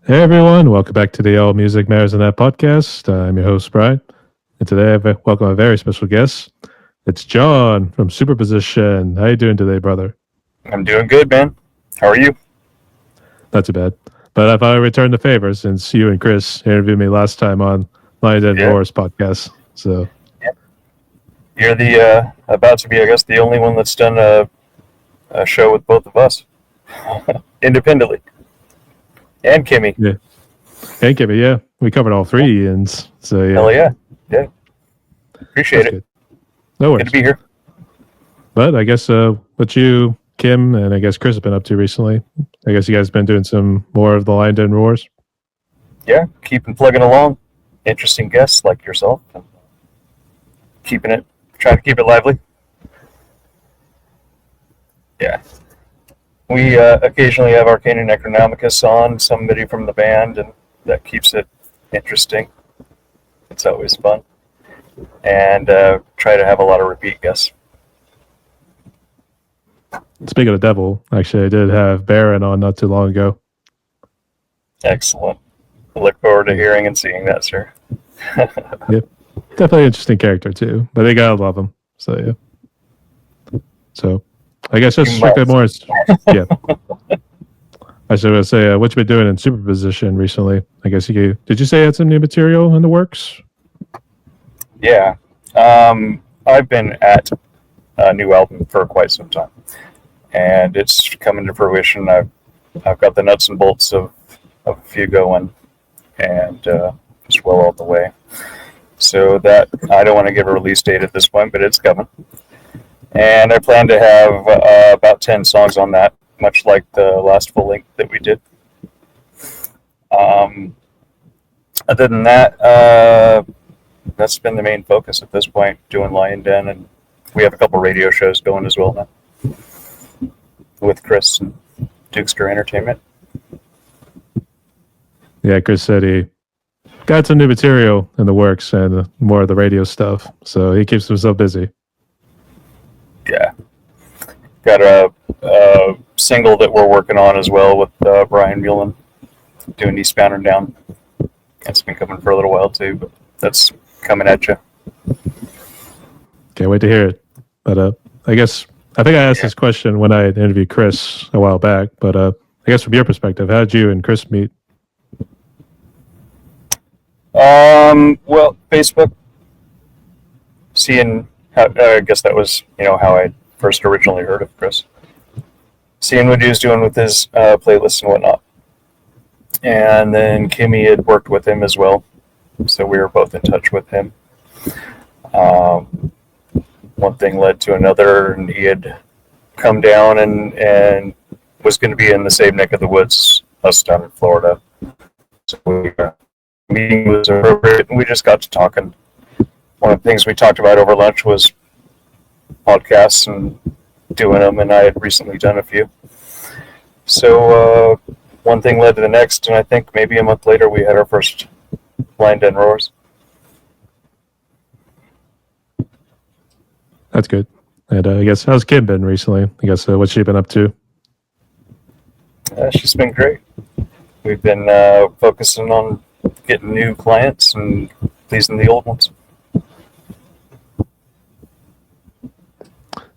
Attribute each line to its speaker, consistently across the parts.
Speaker 1: Hey everyone, welcome back to the All Music Matters and That podcast. I'm your host, Brian, and today I welcome a very special guest. It's John from Superposition. How you doing today, brother?
Speaker 2: I'm doing good, man. How are you?
Speaker 1: Not too bad. But I thought I'd return the favor since you and Chris interviewed me last time on Lions and
Speaker 2: Yeah.
Speaker 1: Roars podcast. So,
Speaker 2: You're the about to be, I guess, the only one that's done a show with both of us independently, and Kimmy.
Speaker 1: yeah. Hey, Kimmy, yeah. We covered all three Ians. So, yeah.
Speaker 2: Hell yeah. Appreciate
Speaker 1: That's
Speaker 2: it.
Speaker 1: good. No
Speaker 2: Good
Speaker 1: worries.
Speaker 2: to be here.
Speaker 1: But I guess what you, Kim, and I guess Chris have been up to recently. I guess you guys have been doing some more of the Lions and Roars.
Speaker 2: Yeah, keeping plugging along. Interesting guests like yourself. And trying to keep it lively. Yeah. We occasionally have Arcane and Necronomicus on, somebody from the band, and that keeps it interesting. It's always fun. And try to have a lot of repeat guests.
Speaker 1: Speaking of the devil, actually, I did have Baron on not too long ago.
Speaker 2: Excellent. I look forward to hearing and seeing that, sir.
Speaker 1: Definitely an interesting character too, but they gotta love him. So yeah. So I guess just
Speaker 2: You
Speaker 1: strictly
Speaker 2: must.
Speaker 1: more. Yeah. I was going to say, what you been doing in Superposition recently? I guess did you say you had some new material in the works?
Speaker 2: Yeah. I've been at a new album for quite some time, and it's coming to fruition. I've got the nuts and bolts of a few going, and it's well on the way. So that I don't want to give a release date at this point, but it's coming. And I plan to have about 10 songs on that, much like the last full length that we did. Other than that, that's been the main focus at this point, doing Lion Den, and we have a couple radio shows going as well now with Chris and Dukester Entertainment.
Speaker 1: Yeah, Chris said he got some new material in the works and more of the radio stuff, so he keeps himself busy.
Speaker 2: Yeah. Got a single that we're working on as well with Brian Mullen, doing Eastbound and Down. It's been coming for a little while too, but that's coming at you.
Speaker 1: Can't wait to hear it. But I think I asked this question when I interviewed Chris a while back, but I guess from your perspective, how did you and Chris meet?
Speaker 2: Well, Facebook, seeing how, I guess that was, how I first originally heard of Chris. Seeing what he was doing with his playlists and whatnot. And then Kimmy had worked with him as well, so we were both in touch with him. One thing led to another, and he had come down and was going to be in the same neck of the woods, us down in Florida. So meeting was appropriate, and we just got to talking. One of the things we talked about over lunch was podcasts and doing them, and I had recently done a few. So one thing led to the next, and I think maybe a month later we had our first Lion Den Roars.
Speaker 1: That's good. And I guess, how's Kim been recently? I guess, what's she been up to?
Speaker 2: She's been great. We've been focusing on getting new clients and pleasing the old ones.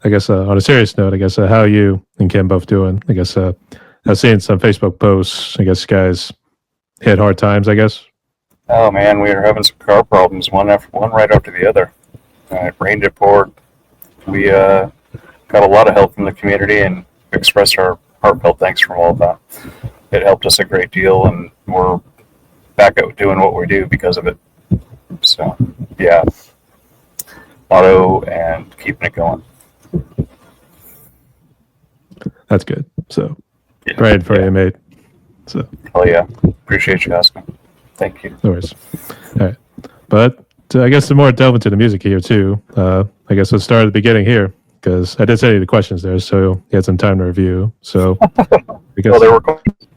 Speaker 1: I guess on a serious note, I guess how are you and Kim both doing? I guess I've seen some Facebook posts. I guess you guys hit hard times, I guess.
Speaker 2: Oh man, we were having some car problems, one right after the other. It rained, it poured. We got a lot of help from the community and expressed our heartfelt thanks for all of that. It helped us a great deal, and we're back out doing what we do because of it. So, yeah, motto and keeping it going.
Speaker 1: That's good. So, praying for you, mate. So,
Speaker 2: hell yeah, appreciate you asking. Thank you.
Speaker 1: No worries. All right, but I guess the more delve into the music here too. I guess let's start at the beginning here because I did send you the questions there, so you had some time to review. So,
Speaker 2: well, there were questions.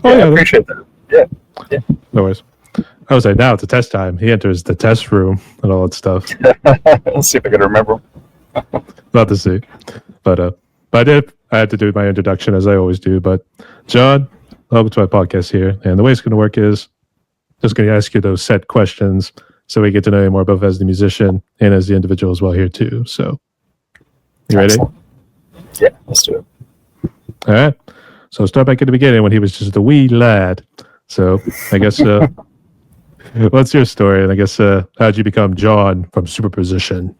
Speaker 2: I appreciate that. Yeah.
Speaker 1: No worries. I was like, now it's a test time. He enters the test room and all that stuff.
Speaker 2: Let's see if I can remember.
Speaker 1: Not to see, but I had to do my introduction as I always do. But John, welcome to my podcast here. And the way it's going to work is just going to ask you those set questions so we get to know you more both as the musician and as the individual as well here too. So, you ready?
Speaker 2: Excellent. Yeah, let's do it.
Speaker 1: All right. So start back at the beginning when he was just a wee lad. So I guess, what's your story? And I guess, how'd you become John from Superposition?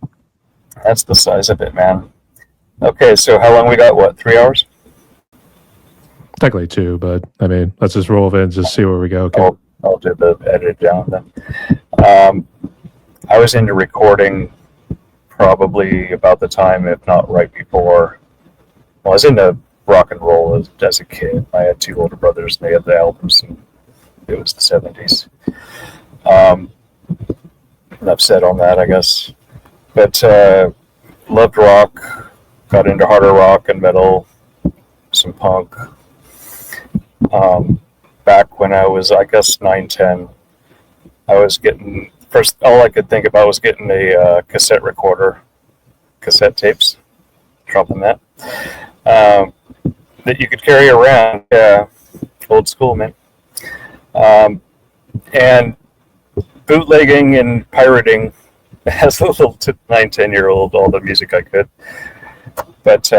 Speaker 2: That's the size of it, man. Okay, so how long we got? What, 3 hours?
Speaker 1: Technically 2, but I mean, let's just roll in and just see where we go. Okay.
Speaker 2: I'll do the edit down then. I was into recording probably about the time, if not right before. Well, I was into rock and roll as a kid. I had 2 older brothers, and they had the albums, and it was the 70s. Enough said on that, I guess. But loved rock, got into harder rock and metal, some punk. Back when I was, I guess, 9, 10, I was getting, first, all I could think about was getting a cassette recorder, cassette tapes, dropping that, that you could carry around. Yeah, old school, man. And bootlegging and pirating as a little 9, 10-year-old, all the music I could. But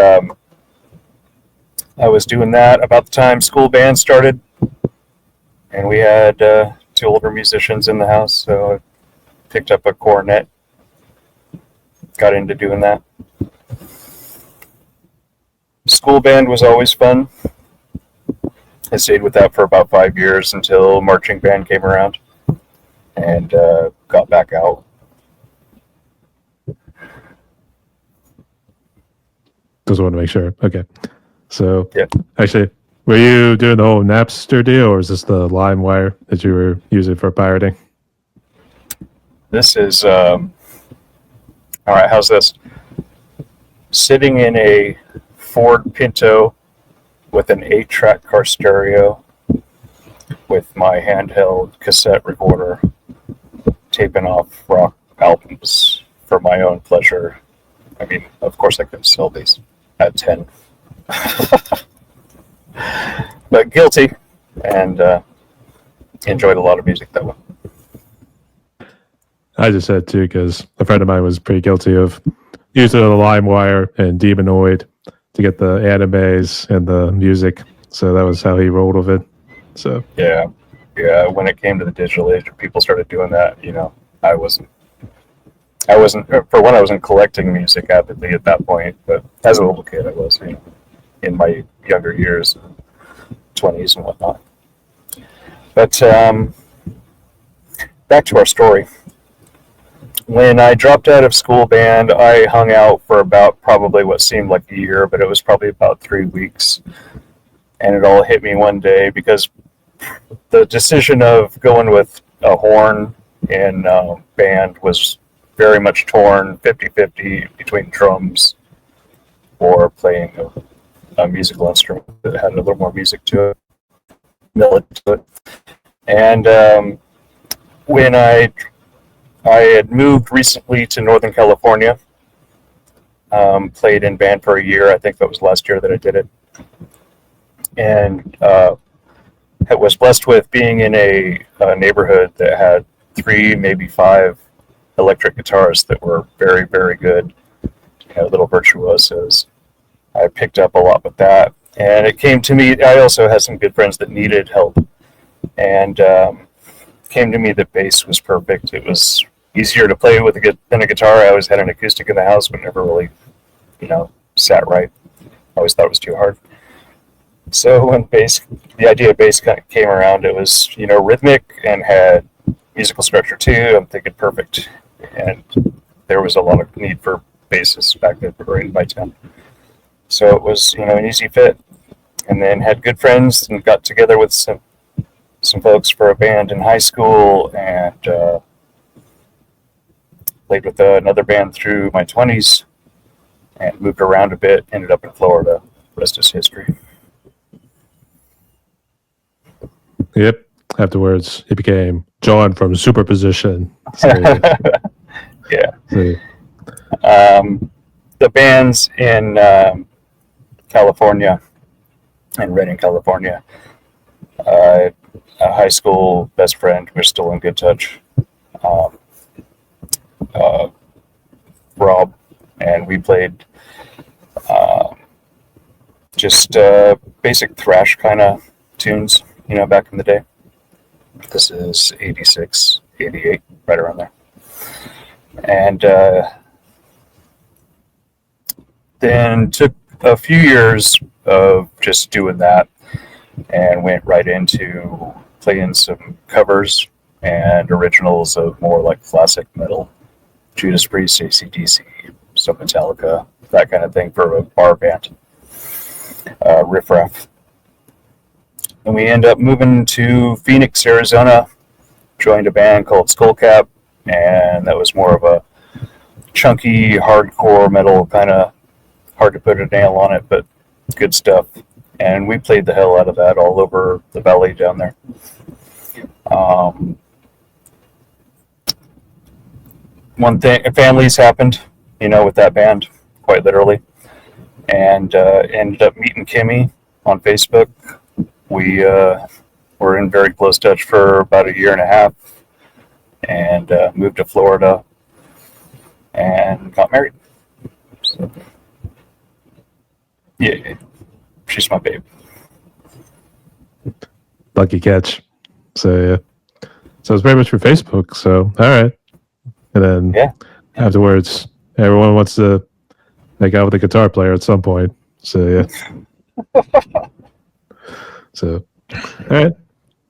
Speaker 2: I was doing that about the time school band started, and we had 2 older musicians in the house, so I picked up a cornet, got into doing that. School band was always fun. I stayed with that for about 5 years until marching band came around, and got back out.
Speaker 1: Just want to make sure. Okay. So,
Speaker 2: yeah.
Speaker 1: Actually, were you doing the whole Napster deal, or is this the LimeWire that you were using for pirating?
Speaker 2: This is, all right, how's this? Sitting in a Ford Pinto with an 8-track car stereo with my handheld cassette recorder, taping off rock albums for my own pleasure. I mean, of course I couldn't sell these at 10. But guilty, and enjoyed a lot of music that way.
Speaker 1: I just said too because a friend of mine was pretty guilty of using the LimeWire and Demonoid to get the animes and the music. So that was how he rolled with it. So
Speaker 2: yeah. When it came to the digital age, people started doing that. You know, I wasn't. For one, I wasn't collecting music avidly at that point, but as a little kid, I was. You know, in my younger years, 20s and whatnot. But back to our story. When I dropped out of school band, I hung out for about probably what seemed like a year, but it was probably about 3 weeks. And it all hit me one day because the decision of going with a horn in band was very much torn 50-50 between drums or playing a musical instrument that had a little more music to it, melody to it. And when I had moved recently to Northern California, played in band for a year. I think that was last year that I did it. And I was blessed with being in a neighborhood that had 3, maybe 5 electric guitars that were very, very good, little virtuosos. I picked up a lot with that. And it came to me, I also had some good friends that needed help. And came to me that bass was perfect. It was easier to play with than a guitar. I always had an acoustic in the house, but never really, sat right. I always thought it was too hard. So when the idea of bass kind of came around, it was, rhythmic and had musical structure too. I'm thinking perfect. And there was a lot of need for bassists back then right in my town. So it was, an easy fit. And then had good friends and got together with some folks for a band in high school, and played with another band through my 20s and moved around a bit, ended up in Florida. The rest is history.
Speaker 1: Yep. Afterwards, it became John from Superposition. So,
Speaker 2: yeah.
Speaker 1: So.
Speaker 2: The bands in California, in Redding, California, A high school best friend. We're still in good touch. Um, uh, Rob, and we played uh, just basic thrash kind of tunes, back in the day. This is 86, 88, right around there. And then took a few years of just doing that and went right into playing some covers and originals of more like classic metal, Judas Priest, AC/DC, some Metallica, that kind of thing for a bar band, Riff Raff. And we end up moving to Phoenix, Arizona, joined a band called Skullcap, and that was more of a chunky, hardcore metal, kind of hard to put a nail on it, but good stuff. And we played the hell out of that all over the valley down there. One thing, families happened, with that band, quite literally, and ended up meeting Kimmy on Facebook. We were in very close touch for about a year and a half, and moved to Florida and got married. So, yeah, she's my babe.
Speaker 1: Lucky catch. So yeah. So it's very much for Facebook. So all right. And then afterwards, everyone wants to make out with a guitar player at some point. So yeah. So all right.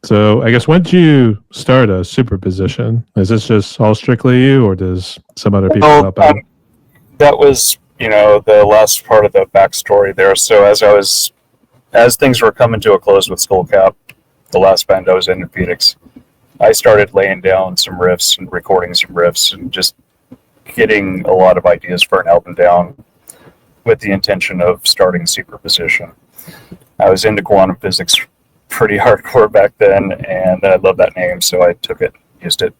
Speaker 1: So I guess when did you start a Superposition? Is this just all strictly you, or does some other people help out?
Speaker 2: That was, the last part of the backstory there. So as things were coming to a close with Skullcap, the last band I was in Phoenix, I started laying down some riffs and recording some riffs and just getting a lot of ideas for an album down with the intention of starting Superposition. I was into quantum physics pretty hardcore back then, and I love that name, so I took it, used it.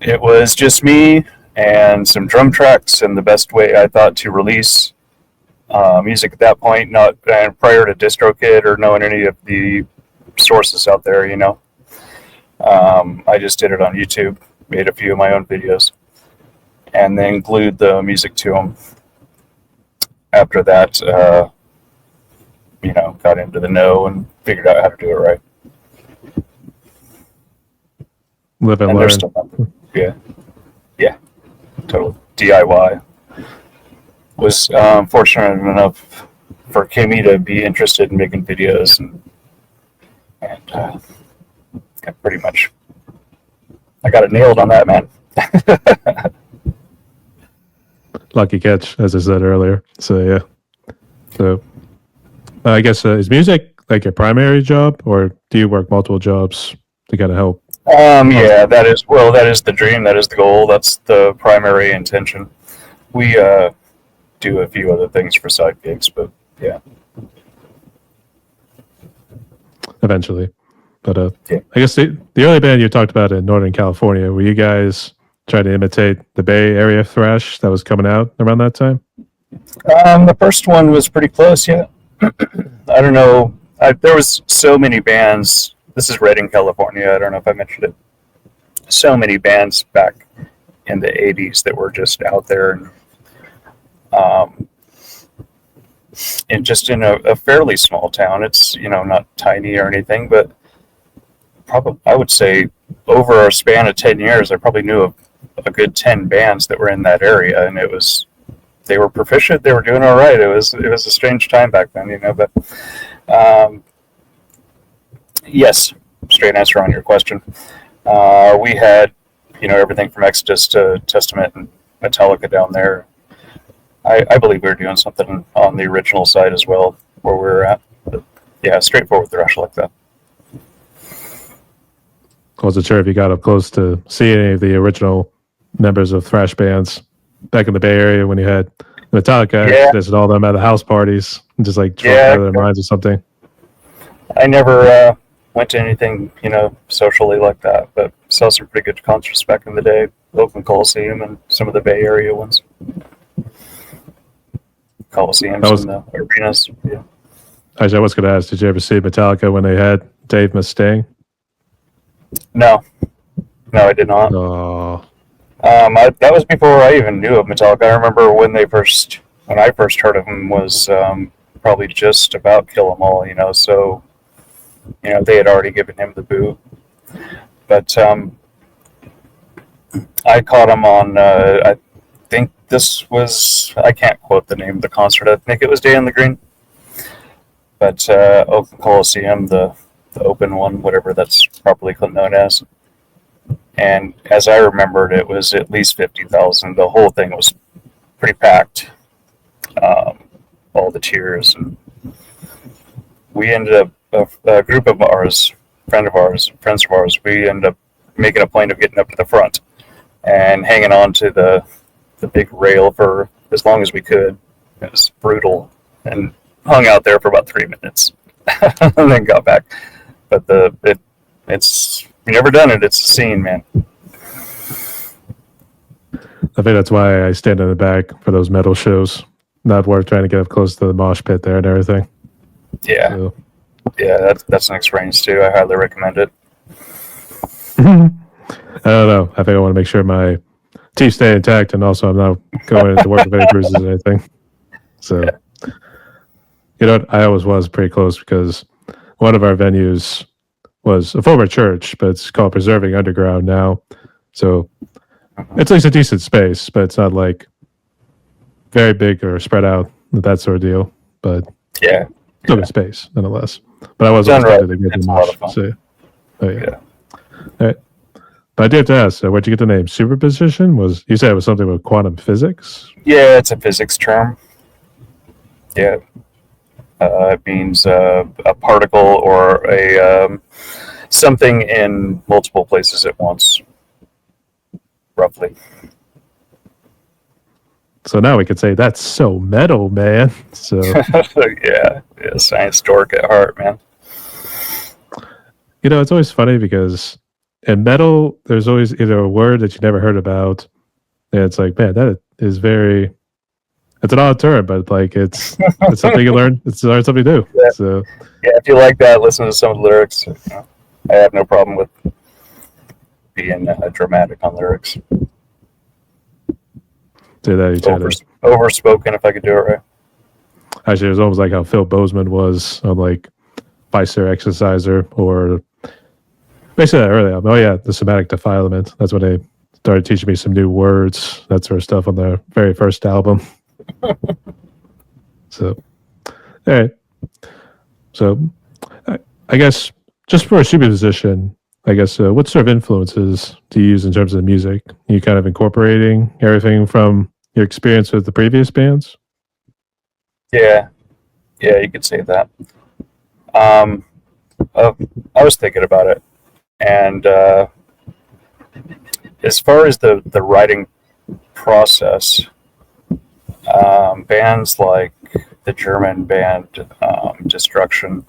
Speaker 2: It was just me and some drum tracks, and the best way I thought to release music at that point, not prior to DistroKid or knowing any of the sources out there, I just did it on YouTube, made a few of my own videos, and then glued the music to them. After that, got into the know and figured out how to do it right.
Speaker 1: Live and learn.
Speaker 2: Yeah, totally. DIY. Was fortunate enough for Kimmy to be interested in making videos, and pretty much I got it nailed on that, man.
Speaker 1: Lucky catch, as I said earlier. So yeah. So I guess is music like your primary job, or do you work multiple jobs to kind of help?
Speaker 2: Yeah, that is the dream. That is the goal. That's the primary intention. We do a few other things for side gigs, but yeah.
Speaker 1: Eventually. But
Speaker 2: yeah.
Speaker 1: I guess the early band you talked about in Northern California, were you guys trying to imitate the Bay Area thrash that was coming out around that time?
Speaker 2: The first one was pretty close, yeah. I don't know. There was so many bands. This is Redding, California. I don't know if I mentioned it. So many bands back in the 80s that were just out there, and just in a fairly small town. It's, not tiny or anything, but probably, I would say over a span of 10 years, I probably knew of a good 10 bands that were in that area, and they were proficient. They were doing all right. It was a strange time back then, but yes, straight answer on your question. We had, everything from Exodus to Testament and Metallica down there. I believe we were doing something on the original side as well, where we were at. But yeah, straightforward thrash like that.
Speaker 1: I wasn't sure if you got up close to see any of the original members of thrash bands back in the Bay Area when you had Metallica, Exodus, and all them at the house parties, and just like drunk out of their minds or something.
Speaker 2: I never went to anything, socially like that, but saw some pretty good concerts back in the day, Oakland Coliseum and some of the Bay Area ones. Coliseums and the arenas, yeah.
Speaker 1: Actually, I was going to ask, did you ever see Metallica when they had Dave Mustaine?
Speaker 2: No, I did not.
Speaker 1: Oh,
Speaker 2: That was before I even knew of Metallica. I remember when I first heard of them was probably just about Kill 'Em All, so they had already given him the boot. But I caught him on, I think this was, I can't quote the name of the concert. I think it was Day in the Green. But Oakland Coliseum, the open one, whatever that's properly known as. And as I remembered, it was at least 50,000. The whole thing was pretty packed. All the tiers. And we ended up, a group of ours, friends of ours, we ended up making a point of getting up to the front and hanging on to the big rail for as long as we could. It was brutal, and hung out there for about 3 minutes and then got back. But it's you never done it. It's a scene, man.
Speaker 1: I think that's why I stand in the back for those metal shows. Not worth trying to get up close to the mosh pit there and everything.
Speaker 2: Yeah,
Speaker 1: so.
Speaker 2: Yeah, that's an experience too. I highly recommend it.
Speaker 1: I don't know. I think I want to make sure my teeth stay intact, and also I'm not going into work with any bruises or anything. So, yeah. You know what? I always was pretty close because one of our venues was a former church, but it's called Preserving Underground now. So it's at least a decent space, but it's not like very big or spread out, that sort of deal. But
Speaker 2: yeah,
Speaker 1: still good space nonetheless. But I was always
Speaker 2: right.
Speaker 1: tempted to get
Speaker 2: It's
Speaker 1: the
Speaker 2: a lot
Speaker 1: mosh.
Speaker 2: of fun.
Speaker 1: So, oh yeah.
Speaker 2: Yeah.
Speaker 1: All right. But I do have to ask, where'd you get the name? Superposition? You said it was something with quantum physics?
Speaker 2: Yeah, it's a physics term. Yeah. It means a particle or a something in multiple places at once, roughly.
Speaker 1: So now we could say that's so metal, man. So
Speaker 2: yeah, science dork at heart, man.
Speaker 1: It's always funny because in metal, there's always either a word that you never heard about, and it's like, man, that is very. It's an odd term, but like it's something you learn. It's learn something new.
Speaker 2: Yeah.
Speaker 1: So
Speaker 2: yeah, if you like that, listen to some of the lyrics. I have no problem with being dramatic on lyrics.
Speaker 1: do that each other.
Speaker 2: Overspoken, if I could do it right.
Speaker 1: Actually, it was almost like how Phil Bozeman was on like Bicer Exerciser, or basically that early on. Oh yeah, the somatic defilement. That's when they started teaching me some new words, that sort of stuff on the very first album. So, all right. So, I guess just for a superposition, I guess what sort of influences do you use in terms of the music? Are you kind of incorporating everything from your experience with the previous bands?
Speaker 2: Yeah, you could say that. I was thinking about it, and as far as the writing process, bands like the German band Destruction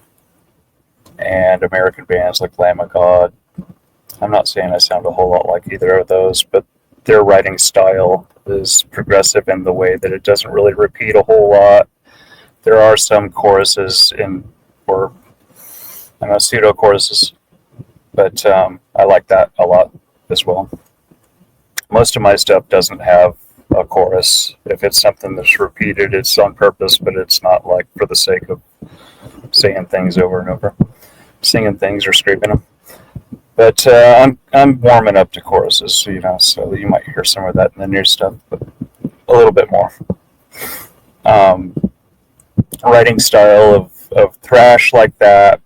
Speaker 2: and American bands like Lamb of God. I'm not saying I sound a whole lot like either of those, but their writing style is progressive in the way that it doesn't really repeat a whole lot. There are some choruses or pseudo choruses, but I like that a lot as well. Most of my stuff doesn't have a chorus. If it's something that's repeated, it's on purpose, but it's not like for the sake of saying things over and over, singing things or scraping them. But I'm warming up to choruses, so you might hear some of that in the new stuff, but a little bit more. Writing style of thrash like that,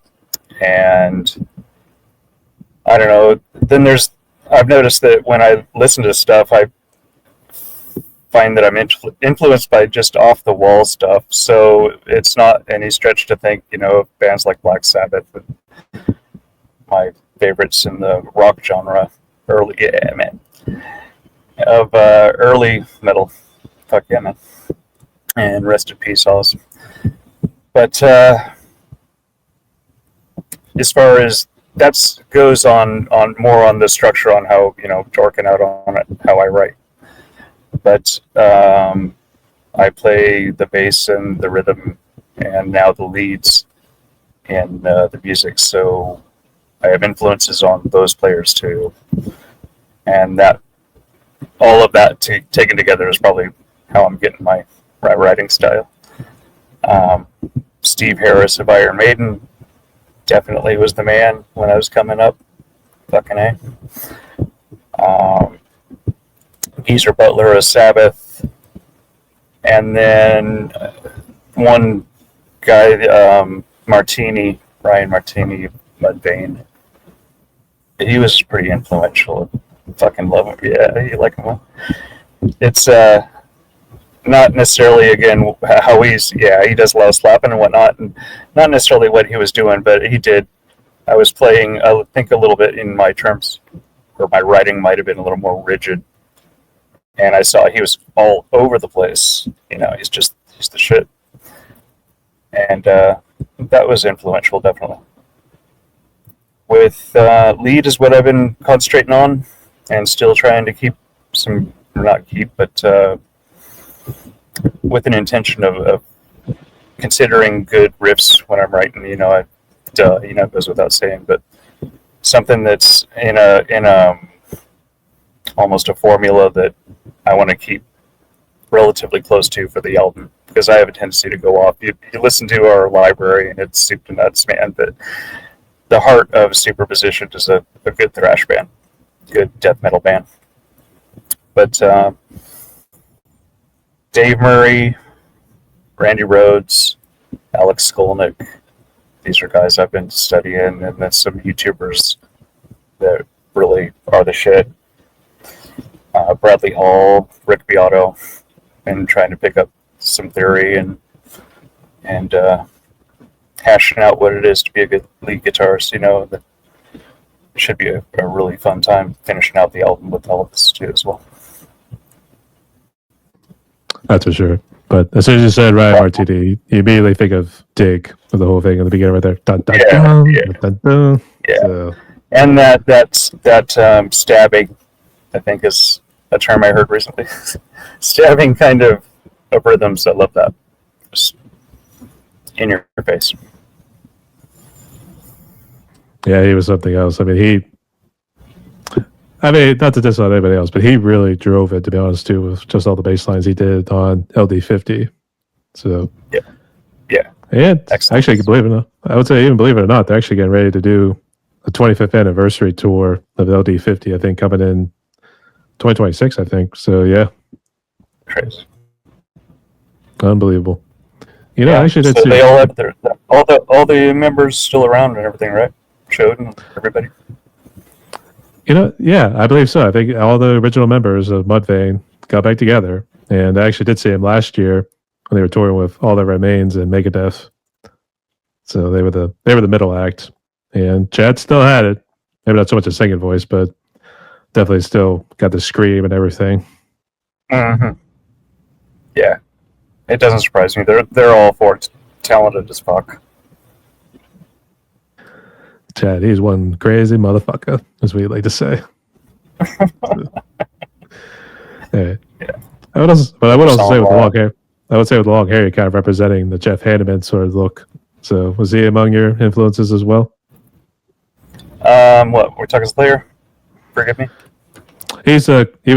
Speaker 2: and I don't know. Then I've noticed that when I listen to stuff, I find that I'm influenced by just off the wall stuff. So it's not any stretch to think, of bands like Black Sabbath, my favorites in the rock genre, early metal. Fuck yeah, man. And rest in peace, Oz. But as far as that goes on more on the structure, on how dorking out on it, how I write. But I play the bass and the rhythm and now the leads in the music, so I have influences on those players too, and that all of that taken together is probably how I'm getting my writing style. Steve Harris of Iron Maiden definitely was the man when I was coming up. Fucking A. Geezer Butler of Sabbath. And then one guy, Ryan Martini, Mudvayne. He was pretty influential. Fucking love him. Yeah, you like him. It's not necessarily, again, how he does a lot of slapping and whatnot, and not necessarily what he was doing, but he did. I was playing, I think, a little bit in my terms, or my writing might have been a little more rigid, and I saw he was all over the place. He's the shit, and that was influential, definitely. With lead is what I've been concentrating on, and still trying to keep some, not keep, but with an intention of considering good riffs when I'm writing. It goes without saying, but something that's in a almost a formula that I want to keep relatively close to for the album, because I have a tendency to go off. You listen to our library and it's soup to nuts, man. But the heart of Superposition is a good thrash band, good death metal band. But Dave Murray, Randy Rhoads, Alex Skolnick, these are guys I've been studying, and then some YouTubers that really are the shit. Bradley Hall, Rick Beato, and trying to pick up some theory and hashing out what it is to be a good lead guitarist. That should be a really fun time finishing out the album with all of this too as well.
Speaker 1: That's for sure. But as soon as you said Ryan Martini, you immediately think of Dig for the whole thing in the beginning right there. Dun, dun, dun, dun, dun.
Speaker 2: Yeah.
Speaker 1: So.
Speaker 2: And that stabbing, I think, is a term I heard recently. Stabbing kind of rhythms. I love that. Just in your face.
Speaker 1: Yeah, he was something else. I mean, not to diss on anybody else, but he really drove it, to be honest, too, with just all the bass lines he did on LD50. So,
Speaker 2: yeah.
Speaker 1: And actually, believe it or not, I would say, even believe it or not, they're actually getting ready to do a 25th anniversary tour of LD50, I think, coming in 2026, I think. So, yeah.
Speaker 2: Crazy.
Speaker 1: Unbelievable. I actually did
Speaker 2: so
Speaker 1: see.
Speaker 2: They all have all the members still around and everything, right? Showed and everybody.
Speaker 1: Yeah, I believe so. I think all the original members of Mudvayne got back together, and I actually did see him last year when they were touring with All That Remains and Megadeth. So they were the middle act, and Chad still had it. Maybe not so much a singing voice, but definitely still got the scream and everything.
Speaker 2: Mm-hmm. Yeah, it doesn't surprise me. They're all four talented as fuck.
Speaker 1: Chad, he's one crazy motherfucker, as we like to say. Yeah. I would also say with the long hair. I would say with the long hair, you're kind of representing the Jeff Hanneman sort of look. So was he among your influences as well?
Speaker 2: What we're talking Slayer? Forgive me.
Speaker 1: He was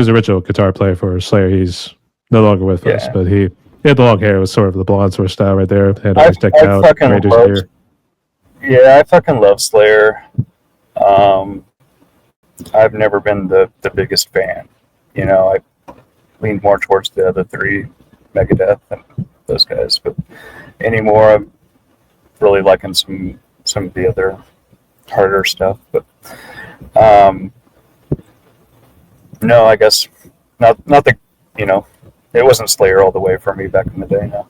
Speaker 1: original guitar player for Slayer. He's no longer with us, but he had the long hair. It was sort of the blonde sort of style right there. Had always decked out.
Speaker 2: Yeah, I fucking love Slayer. I've never been the biggest fan. I lean more towards the other three, Megadeth and those guys. But anymore, I'm really liking some of the other harder stuff. But no, I guess not the it wasn't Slayer all the way for me back in the day. No.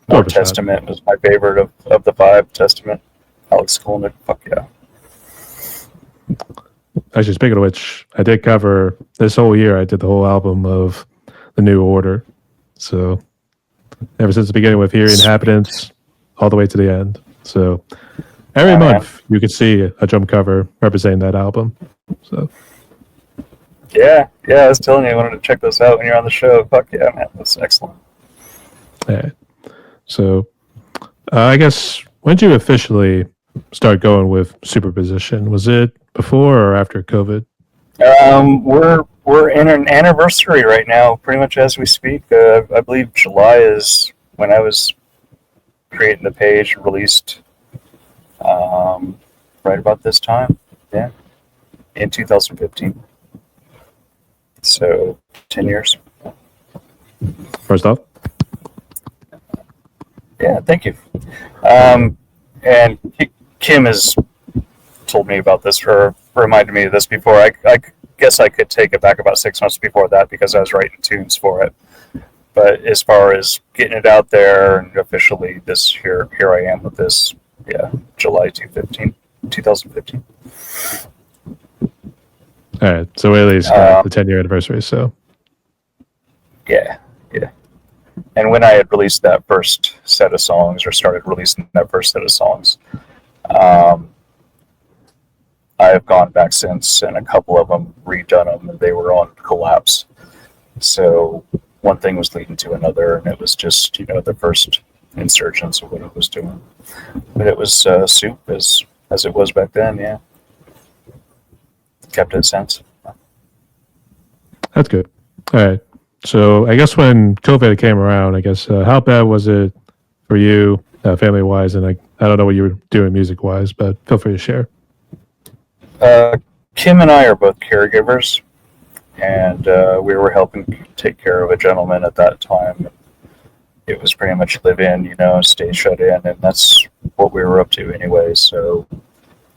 Speaker 2: More Testament was my favorite of the five. Testament, Alex Skolnick, fuck yeah.
Speaker 1: Actually, speaking of which, I did cover this whole year. I did the whole album of the New Order. So ever since the beginning with Eerie Inhabitants, all the way to the end. So every month you could see a drum cover representing that album. So
Speaker 2: yeah, I was telling you I wanted to check those out when you're on the show. Fuck yeah, man, that's excellent.
Speaker 1: Yeah. So I guess when did you officially start going with Superposition? Was it before or after COVID?
Speaker 2: We're in an anniversary right now, pretty much as we speak. I believe July is when I was creating the page, released right about this time. Yeah, in 2015. So 10 years.
Speaker 1: First off,
Speaker 2: Yeah, thank you. And Kim has told me about this, or reminded me of this before. I guess I could take it back about 6 months before that because I was writing tunes for it. But as far as getting it out there and officially here I am with this, yeah, July 2015.
Speaker 1: all right. So we at least the 10-year anniversary. So
Speaker 2: Yeah. And when I had released that first set of songs, or started releasing that first set of songs, I have gone back since, and a couple of them redone them, and they were on collapse. So one thing was leading to another, and it was just the first insurgence of what it was doing. But it was soup as it was back then. Yeah, kept it sense.
Speaker 1: that's good. All right. So I guess when COVID came around, I guess how bad was it for you, family wise? And I don't know what you were doing music wise, but feel free to share.
Speaker 2: Kim and I are both caregivers, and we were helping take care of a gentleman at that time. It was pretty much live in, stay shut in, and that's what we were up to anyway. So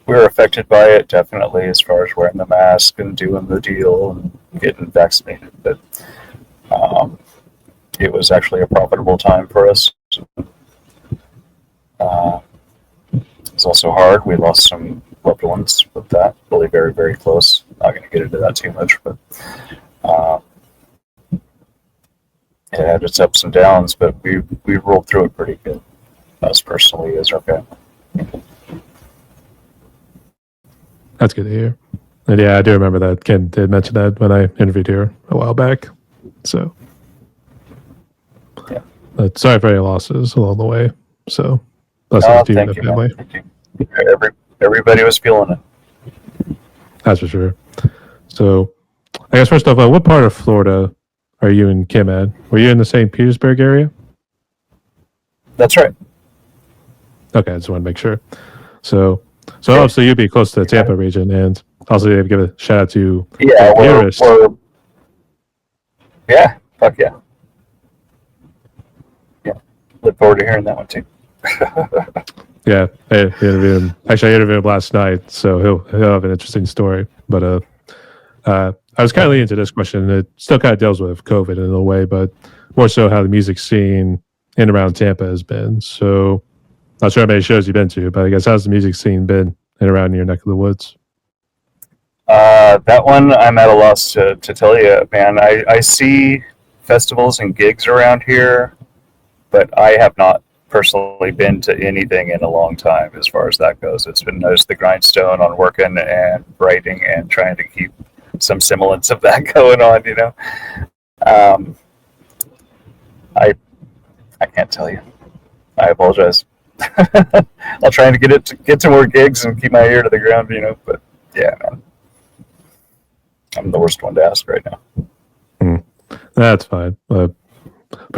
Speaker 2: we were affected by it, definitely, as far as wearing the mask and doing the deal and getting vaccinated. But it was actually a profitable time for us. It was also hard. We lost some loved ones with that, really very, very close. Not going to get into that too much, but it had its ups and downs, but we rolled through it pretty good, us personally as our family.
Speaker 1: That's good to hear. And yeah, I do remember that. Ken did mention that when I interviewed her a while back. So,
Speaker 2: yeah.
Speaker 1: But sorry for any losses along the way. So, blessings to you and the family.
Speaker 2: Thank you. Everybody was feeling it.
Speaker 1: That's for sure. So, I guess first off, what part of Florida are you and Kim at? Were you in the St. Petersburg area?
Speaker 2: That's right.
Speaker 1: Okay, I just want to make sure. So obviously you'd be close to the Tampa region, and also to give a shout out to
Speaker 2: we're yeah, fuck yeah. Yeah, look forward to hearing that one too.
Speaker 1: Yeah, I interviewed him. Actually, I interviewed him last night, so he'll have an interesting story. But I was kind of leading into this question, and it still kind of deals with COVID in a way, but more so how the music scene in and around Tampa has been. So, not sure how many shows you've been to, but I guess how's the music scene been in and around your neck of the woods?
Speaker 2: That one I'm at a loss to tell you, man. I see festivals and gigs around here, but I have not personally been to anything in a long time as far as that goes. It's been just the grindstone on working and writing and trying to keep some semblance of that going on, I can't tell you. I apologize. I'll try and get to more gigs and keep my ear to the ground, but yeah, man. I'm the worst one to ask right now.
Speaker 1: That's fine. For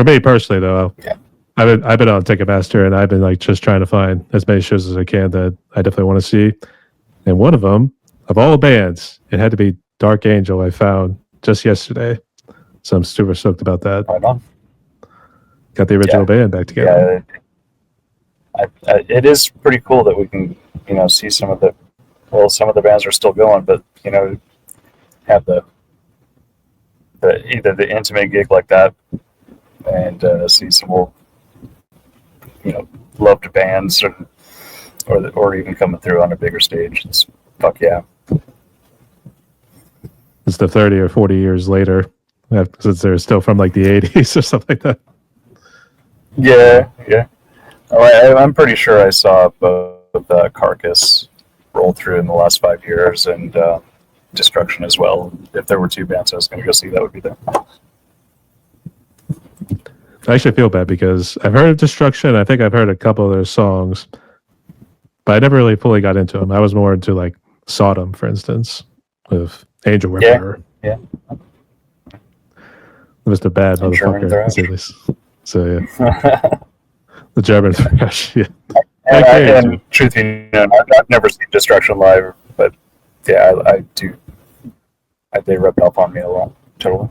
Speaker 1: me personally, though,
Speaker 2: yeah.
Speaker 1: I've been on Ticketmaster, and I've been just trying to find as many shows as I can that I definitely want to see. And one of them, of all bands, it had to be Dark Angel. I found just yesterday, so I'm super stoked about that.
Speaker 2: Right on.
Speaker 1: Got the original band back together.
Speaker 2: Yeah, it is pretty cool that we can, see some of the bands are still going, but have the either the intimate gig like that and see some old loved bands or even coming through on a bigger stage. It's fuck yeah.
Speaker 1: It's the 30 or 40 years later, since they're still from like the 80s or something like that.
Speaker 2: Yeah. Oh, I'm pretty sure I saw both Carcass roll through in the last 5 years, and Destruction as well. If there were two bands I was going to go see, that would be them.
Speaker 1: I actually feel bad because I've heard of Destruction. I think I've heard a couple of their songs, but I never really fully got into them. I was more into like Sodom, for instance, with Angel Ripper.
Speaker 2: Yeah.
Speaker 1: Mr. Bad
Speaker 2: And German
Speaker 1: motherfucker.
Speaker 2: thrash.
Speaker 1: At least. So yeah, the German thrash. Yeah.
Speaker 2: And truth be known, I've never seen Destruction live, but yeah, I do. They rub off on me a lot. Totally.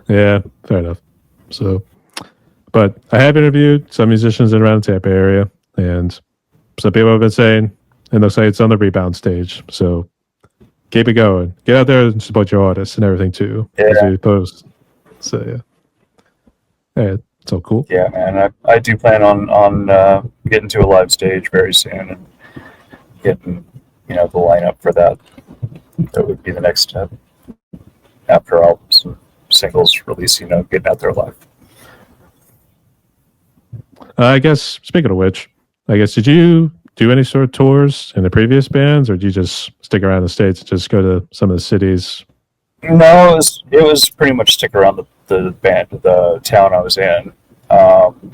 Speaker 1: Yeah, fair enough. So, but I have interviewed some musicians in around the Tampa area, and some people have been saying it looks like it's on the rebound stage. So keep it going. Get out there and support your artists and everything too.
Speaker 2: Yeah.
Speaker 1: As we post. So yeah, so cool.
Speaker 2: Yeah, man. I do plan on getting to a live stage very soon and getting the lineup for that. That would be the next step after albums and singles release. Getting out there live.
Speaker 1: I guess speaking of which, did you do any sort of tours in the previous bands, or did you just stick around the States and just go to some of the cities?
Speaker 2: No, it was pretty much stick around the town I was in.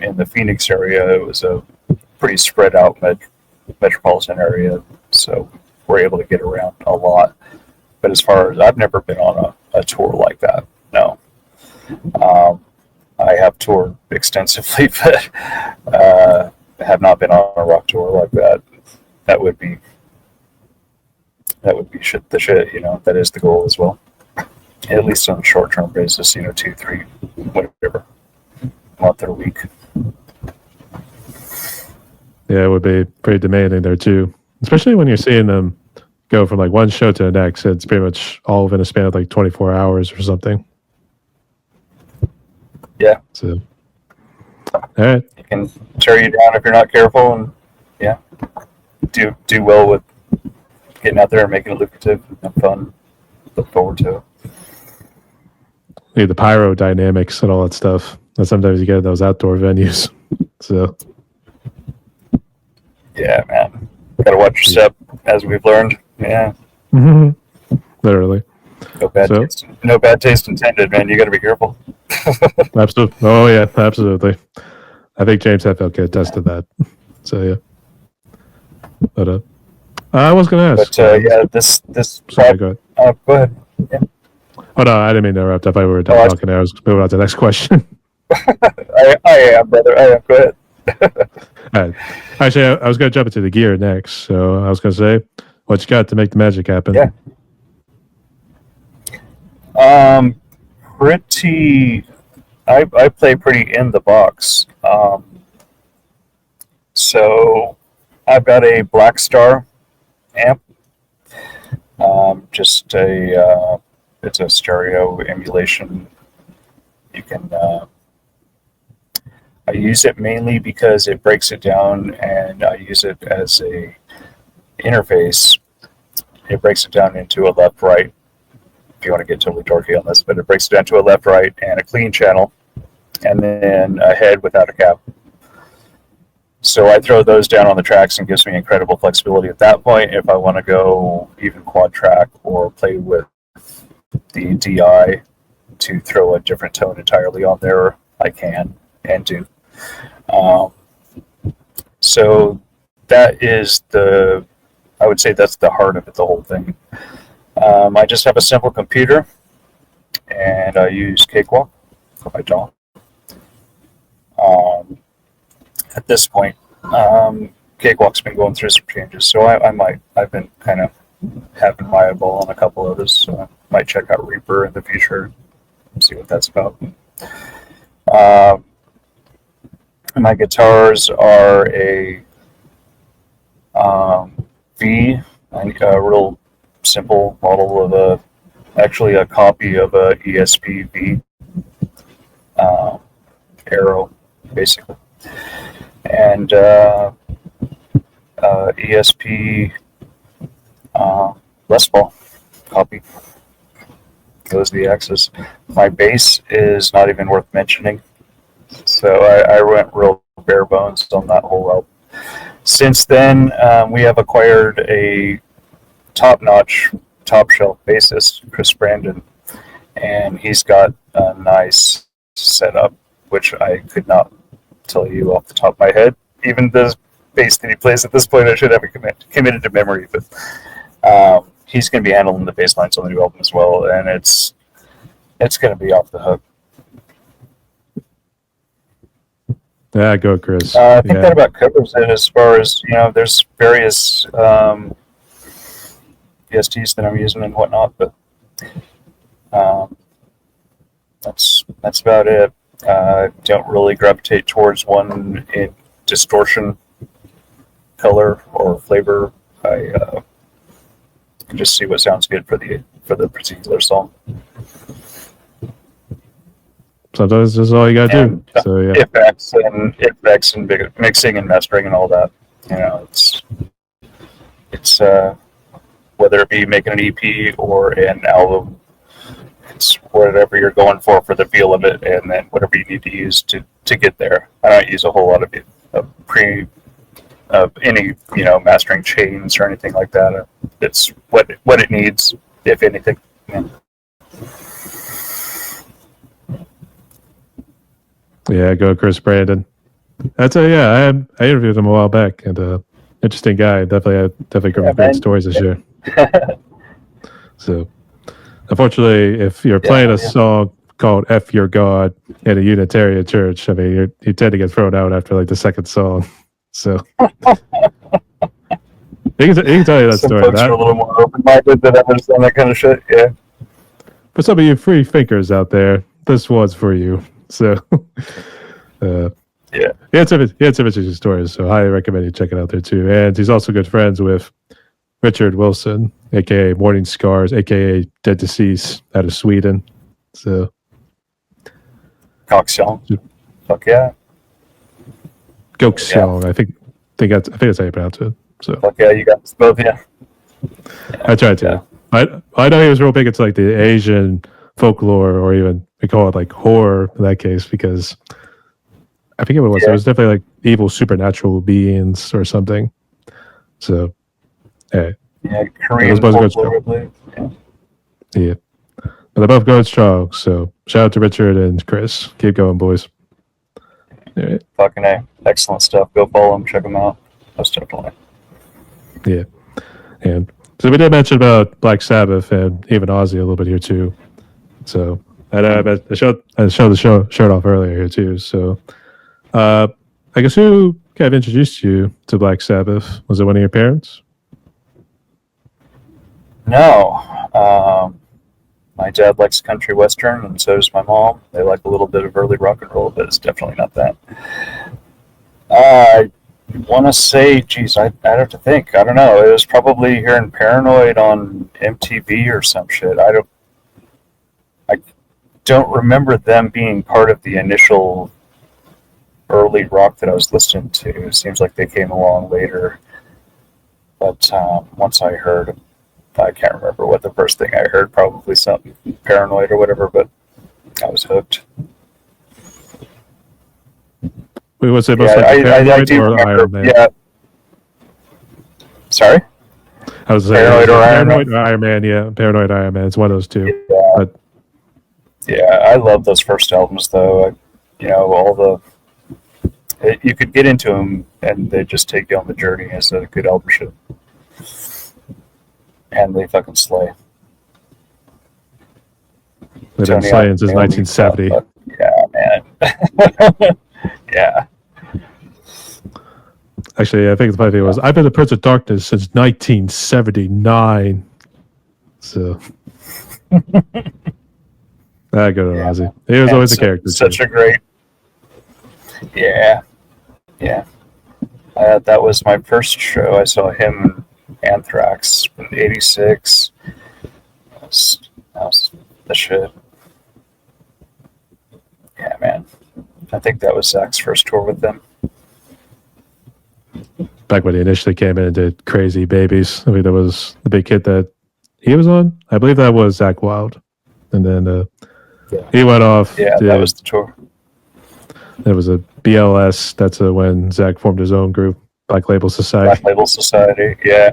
Speaker 2: In the Phoenix area, it was a pretty spread out metropolitan area, so we're able to get around a lot. But as far as I've never been on a tour like that, no. I have toured extensively, but have not been on a rock tour like that. That would be the shit. That is the goal as well. At least on a short-term basis, 2, 3, whatever, month or week.
Speaker 1: Yeah, it would be pretty demanding there too, especially when you're seeing them go from like one show to the next. It's pretty much all within a span of like 24 hours or something.
Speaker 2: Yeah.
Speaker 1: So, all right.
Speaker 2: It can tear you down if you're not careful, and yeah, do well with getting out there and making it lucrative and fun. Look forward to it.
Speaker 1: Yeah, the pyro dynamics and all that stuff that sometimes you get in those outdoor venues. So,
Speaker 2: yeah, man, gotta watch your step, as we've learned. Yeah.
Speaker 1: Literally.
Speaker 2: No bad taste intended, man. You got to be careful.
Speaker 1: Absolutely. Oh yeah, absolutely. I think James Hetfield can attest to that. So yeah. But I was going to ask.
Speaker 2: But yeah, this.
Speaker 1: Sorry, go ahead.
Speaker 2: Go ahead. Yeah.
Speaker 1: Oh no, I didn't mean to interrupt. I thought we were done talking. I was moving on to the next question.
Speaker 2: I am, brother. I am. Go ahead.
Speaker 1: All right. Actually, I was going to jump into the gear next. So I was going to say, what you got to make the magic happen?
Speaker 2: Yeah. Pretty. I play pretty in the box. So I've got a Black Star amp. Just it's a stereo emulation. You can. I use it mainly because it breaks it down, and I use it as a interface. It breaks it down into a left-right. If you want to get totally dorky on this, but it breaks it down to a left-right and a clean channel, and then a head without a cap. So I throw those down on the tracks and gives me incredible flexibility at that point. If I want to go even quad track or play with the DI to throw a different tone entirely on there, I can and do. So that is I would say that's the heart of it, the whole thing. I just have a simple computer, and I use Cakewalk for my DAW. At this point, Cakewalk's been going through some changes, so I've been kind of having my eyeball on a couple of this, so I might check out Reaper in the future and see what that's about. My guitars are a V, a real simple model of actually a copy of a ESP V Arrow, basically, and ESP Les Paul copy. Goes the Axis. My bass is not even worth mentioning, so I went real bare bones on that whole album. Since then, we have acquired a top-notch, top-shelf bassist, Chris Brandon, and he's got a nice setup, which I could not tell you off the top of my head. Even the bass that he plays at this point, I should have it committed to memory, but he's going to be handling the bass lines on the new album as well, and it's going to be off the hook.
Speaker 1: Yeah, go, Chris.
Speaker 2: I think that about covers it as far as, there's various PSTs that I'm using and whatnot, but that's about it. Don't really gravitate towards one in distortion, color, or flavor. I can just see what sounds good for the particular song.
Speaker 1: Sometimes that's all you gotta do. So yeah,
Speaker 2: effects and mixing and mastering and all that. It's whether it be making an EP or an album, it's whatever you're going for the feel of it, and then whatever you need to use to get there. I don't use a whole lot of any mastering chains or anything like that. It's what it needs, if anything.
Speaker 1: Yeah, go Chris Brandon. I interviewed him a while back, and interesting guy. Definitely great stories to share. So, unfortunately, if you're playing a song called "F Your God" in a Unitarian church, I mean, you tend to get thrown out after like the second song. So, he can tell you that
Speaker 2: Some
Speaker 1: story.
Speaker 2: Folks are a little more open-minded than others on that kind of shit. Yeah.
Speaker 1: For some of you free thinkers out there, this one's for you. So, he had some interesting stories, so highly recommend you check it out there too. And he's also good friends with Richard Wilson, aka Morning Scars, aka Dead Deceased, out of Sweden. So,
Speaker 2: Coxsong. Fuck yeah.
Speaker 1: Goksong, I think that's how you pronounce it. So,
Speaker 2: fuck yeah, you got us both, yeah.
Speaker 1: I tried to. Yeah. I know he was real big into like the Asian folklore, or even we call it like horror in that case, because I forget what it was. It was definitely like evil supernatural beings or something. So, hey.
Speaker 2: Yeah, Korean folklore.
Speaker 1: Yeah. But they're both going strong. So, shout out to Richard and Chris. Keep going, boys. All right.
Speaker 2: Fucking A. Excellent stuff. Go follow them. Check them out. Most definitely.
Speaker 1: Yeah. And so we did mention about Black Sabbath and even Ozzy a little bit here too. So and I showed the shirt off earlier here too. So I guess who kind of introduced you to Black Sabbath? Was it one of your parents?
Speaker 2: No. My dad likes country western, and so does my mom. They like a little bit of early rock and roll, but it's definitely not that. I want to say, geez, I'd have to think. I don't know. It was probably hearing Paranoid on MTV or some shit. I don't remember them being part of the initial early rock that I was listening to. It seems like they came along later. But once I heard, I can't remember what the first thing I heard, probably something Paranoid or whatever, but I was hooked.
Speaker 1: Wait, was it most like Paranoid or Iron Man?
Speaker 2: Yeah. Sorry?
Speaker 1: I was saying Paranoid or Iron Man, yeah. Paranoid or Iron Man. It's one of those two.
Speaker 2: Yeah.
Speaker 1: But
Speaker 2: yeah, I love those first albums, though. You could get into them, and they just take you on the journey as a good album should. And they fucking slay.
Speaker 1: They've been slaying since 1970.
Speaker 2: Yeah, man. Yeah.
Speaker 1: Actually, I think the funny thing was I've been the Prince of Darkness since 1979. So I go to Ozzy. He was always a character.
Speaker 2: Such a great. Yeah. Yeah. That was my first show. I saw him in Anthrax in '86. That was the shit. Yeah, man. I think that was Zach's first tour with them.
Speaker 1: Back when he initially came in and did Crazy Babies. I mean, that was the big hit that he was on. I believe that was Zach Wilde. And then he went off.
Speaker 2: Yeah, that was the tour.
Speaker 1: There was a BLS. That's when Zach formed his own group, Black Label Society.
Speaker 2: Black Label Society, yeah.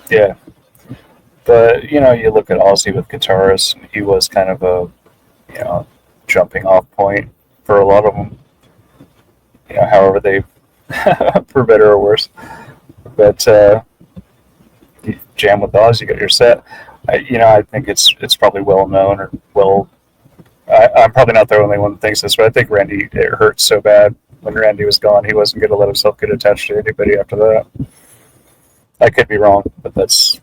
Speaker 2: Yeah. But, you look at Ozzy with guitarists, and he was kind of jumping off point for a lot of them. You know, however they, for better or worse. But you jam with Oz, you got your set. I think it's probably well known or well. I'm probably not the only one that thinks this, but I think Randy, it hurt so bad when Randy was gone, he wasn't going to let himself get attached to anybody after that. I could be wrong, but that's,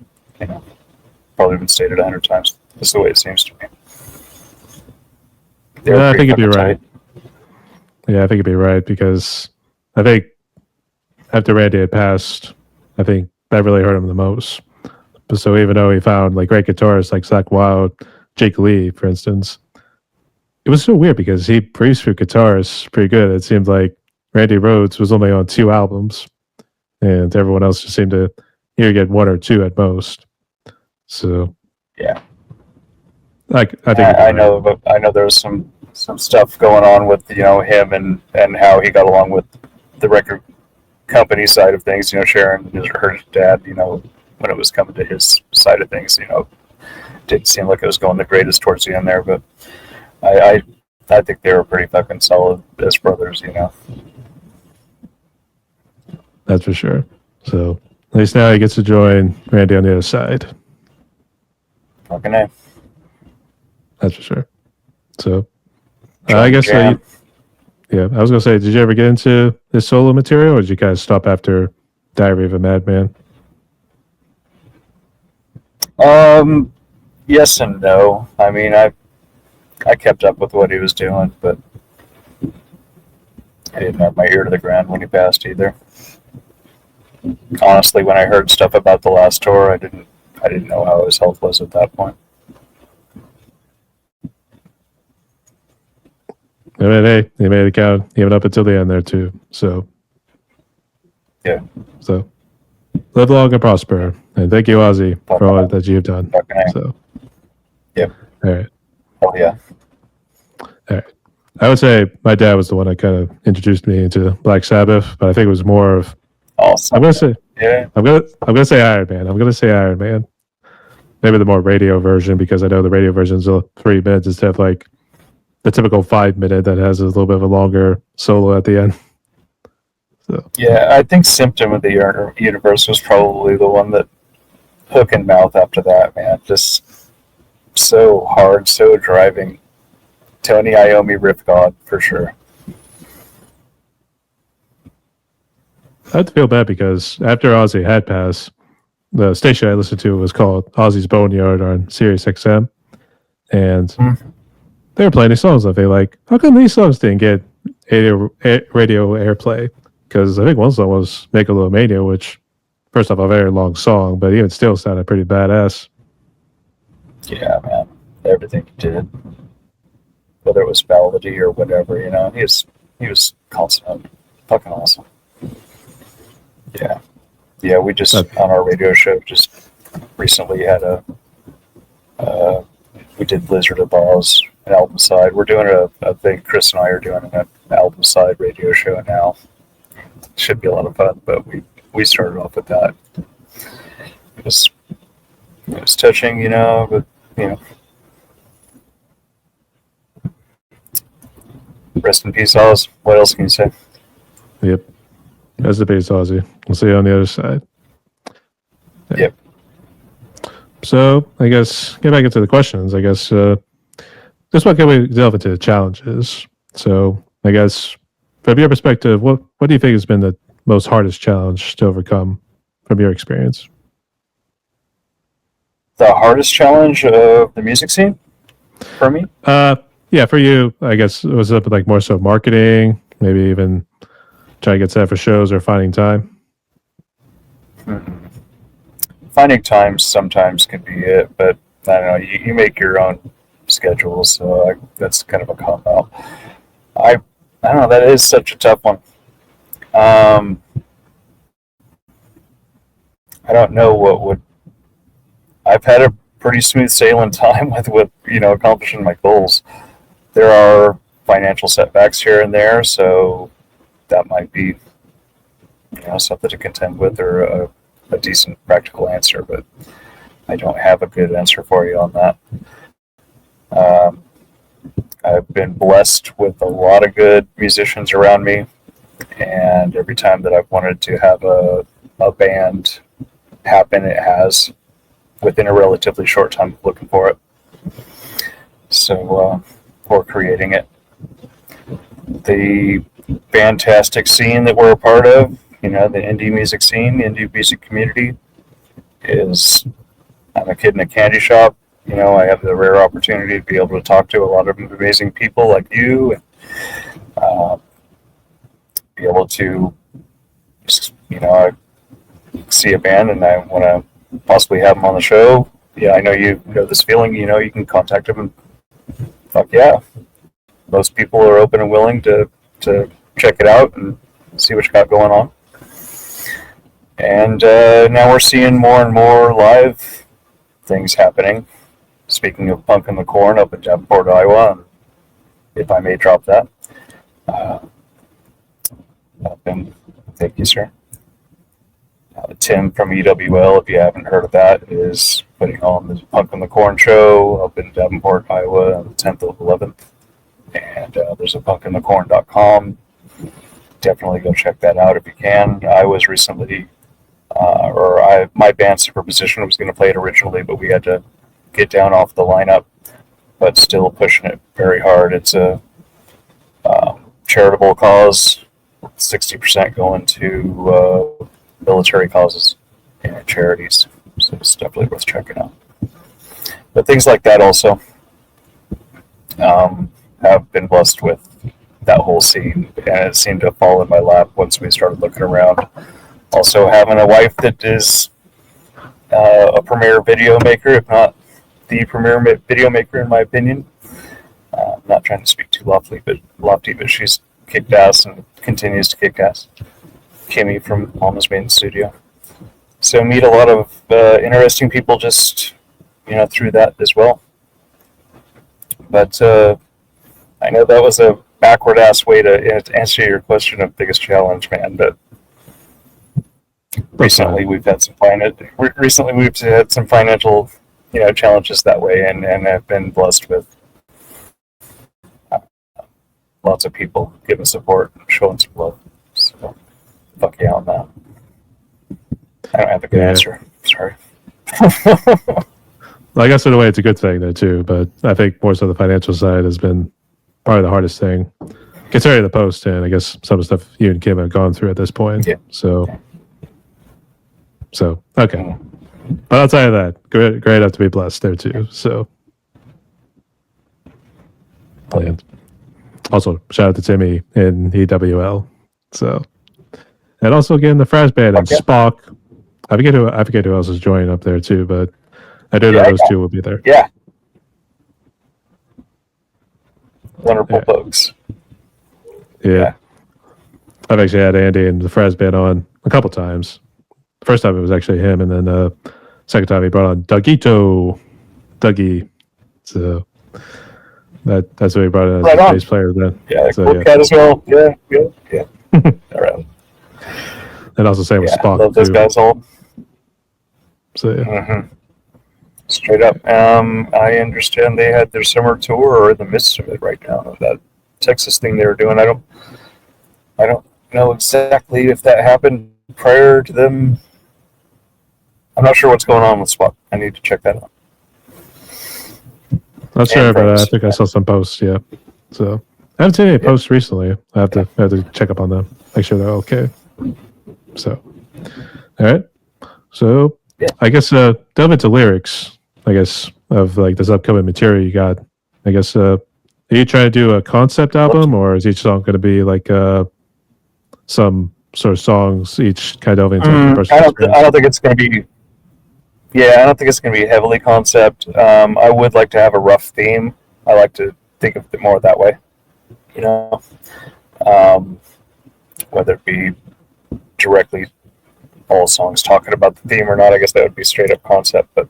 Speaker 2: probably been stated 100 times. That's the way it seems to me.
Speaker 1: Yeah, I think you'd be right. Yeah, I think you'd be right because I think after Randy had passed, I think that really hurt him the most. But so even though he found like great guitarists like Zach Wild, Jake Lee, for instance, it was so weird because he produced for guitarists pretty good. It seemed like Randy Rhoads was only on 2 albums, and everyone else just seemed to either get 1 or 2 at most. So
Speaker 2: yeah,
Speaker 1: I think
Speaker 2: I know, but I know there was some stuff going on with him and how he got along with the record company side of things. Sharon, her dad, when it was coming to his side of things, didn't seem like it was going the greatest towards the end there. But I think they were pretty fucking solid as brothers.
Speaker 1: That's for sure. So at least now he gets to join Randy on the other side.
Speaker 2: Fucking A.
Speaker 1: That's for sure. So I guess I was gonna say, did you ever get into his solo material, or did you guys stop after Diary of a Madman?
Speaker 2: Yes and no. I mean, I kept up with what he was doing, but I didn't have my ear to the ground when he passed either. Honestly, when I heard stuff about the last tour, I didn't know how his health was at that point.
Speaker 1: I mean, hey, he made it count even up until the end there too. So
Speaker 2: yeah.
Speaker 1: So live long and prosper, and thank you, Ozzy, for all that you've done. So
Speaker 2: yep.
Speaker 1: All right.
Speaker 2: Oh yeah.
Speaker 1: All right. I would say my dad was the one that kind of introduced me into Black Sabbath, but I think it was more of.
Speaker 2: Awesome.
Speaker 1: I'm gonna say.
Speaker 2: Yeah.
Speaker 1: I'm gonna say Iron Man. I'm gonna say Iron Man. Maybe the more radio version, because I know the radio version is 3 minutes instead of like the typical 5-minute that has a little bit of a longer solo at the end. So
Speaker 2: yeah, I think Symptom of the Universe was probably the one that hook and mouth after that, man. Just so hard, so driving. Tony Iommi riff god for sure.
Speaker 1: I had to feel bad because after Ozzy had passed, the station I listened to was called Ozzy's Boneyard on Sirius XM, and they were playing these songs. And they like, how come these songs didn't get radio airplay? Because I think one song was Megalomania, which, first off, a very long song, but even still sounded pretty badass.
Speaker 2: Yeah, man. Everything he did, whether it was melody or whatever, he was constant, fucking awesome. Yeah. We just on our radio show just recently had we did Blizzard of Oz, an album side. We're doing a thing. Chris and I are doing an album side radio show now. Should be a lot of fun, but we started off with that. It was touching, but rest in peace, Oz. What else can you say?
Speaker 1: Yep. That's the base, Ozzy. We'll see you on the other side.
Speaker 2: Yeah. Yep.
Speaker 1: So, I guess, get back into the questions. I guess this one can we delve into the challenges. So, I guess, from your perspective, what do you think has been the most hardest challenge to overcome from your experience?
Speaker 2: The hardest challenge of the music scene for me?
Speaker 1: Yeah, for you, I guess, was it like more so marketing, maybe even trying to get set for shows or finding time?
Speaker 2: Finding time sometimes can be it, but I don't know, you make your own schedule, so that's kind of a cop-out. I don't know, that is such a tough one. I don't know what would... I've had a pretty smooth sailing time with accomplishing my goals. There are financial setbacks here and there, so that might be something to contend with, or a decent practical answer, but I don't have a good answer for you on that. I've been blessed with a lot of good musicians around me, and every time that I've wanted to have a band happen, it has within a relatively short time of looking for it. So, or creating it. The fantastic scene that we're a part of, the indie music scene, indie music community, is, I'm a kid in a candy shop. I have the rare opportunity to be able to talk to a lot of amazing people like you, and be able to, I see a band and I want to possibly have them on the show. Yeah, I know you know this feeling. You can contact them and fuck yeah. Most people are open and willing to check it out and see what you got going on. And now we're seeing more and more live things happening. Speaking of Punk in the Corn up in Davenport, Iowa, if I may drop that. Thank you, sir. Tim from EWL, if you haven't heard of that, is putting on the Punk in the Corn show up in Davenport, Iowa on the 10th of 11th. And there's a punkinthecorn.com. Definitely go check that out if you can. I was recently, my band Superposition was going to play it originally, but we had to get down off the lineup, but still pushing it very hard. It's a charitable cause, 60% going to military causes and charities, so it's definitely worth checking out. But things like that also have been blessed with that whole scene, and it seemed to fall in my lap once we started looking around. Also having a wife that is a premier video maker, if not the premier video maker in my opinion. I'm not trying to speak too lofty, but she's kicked ass and continues to kick ass. Kimmy from Mama's Main Studio. So meet a lot of interesting people just through that as well. But I know that was a backward ass way to answer your question of biggest challenge, man. But recently we've had some financial challenges that way, and have been blessed with lots of people giving support and showing some love. So fuck yeah on that. I don't have a good answer. Sorry.
Speaker 1: Well, I guess in a way it's a good thing though too, but I think more so the financial side has been probably the hardest thing, considering the post and I guess some of the stuff you and Kim have gone through at this point.
Speaker 2: Yeah.
Speaker 1: So okay. But outside of that, great enough to be blessed there too. So brilliant. Also, shout out to Timmy in EWL. So, and also again the Fraz band and Spock. I forget who else is joining up there too, but I do know those two will be there.
Speaker 2: Yeah. Wonderful folks.
Speaker 1: Yeah. I've actually had Andy and the Fraz band on a couple times. First time it was actually him, and then second time he brought on Dougie. So that's what he brought in as a bass player then.
Speaker 2: Yeah, cool cat as well. Yeah. All right.
Speaker 1: And also same with Spock.
Speaker 2: Love those guys all.
Speaker 1: So yeah.
Speaker 2: Mm-hmm. Straight up. I understand they had their summer tour or in the midst of it right now. That Texas thing they were doing. I don't know exactly if that happened prior to them. I'm not sure what's going on with Spock. I need to check that out.
Speaker 1: Not sure, but I think I saw some posts. Yeah. So I haven't seen any posts recently. I have to check up on them, make sure they're okay. So, all right. So I guess delve into lyrics. I guess of like this upcoming material you got. I guess are you trying to do a concept album, or is each song going to be like some sort of songs each kind of into
Speaker 2: I don't think it's going to be. Yeah, I don't think it's going to be heavily concept. I would like to have a rough theme. I like to think of it more that way. Whether it be directly all songs talking about the theme or not, I guess that would be straight up concept. But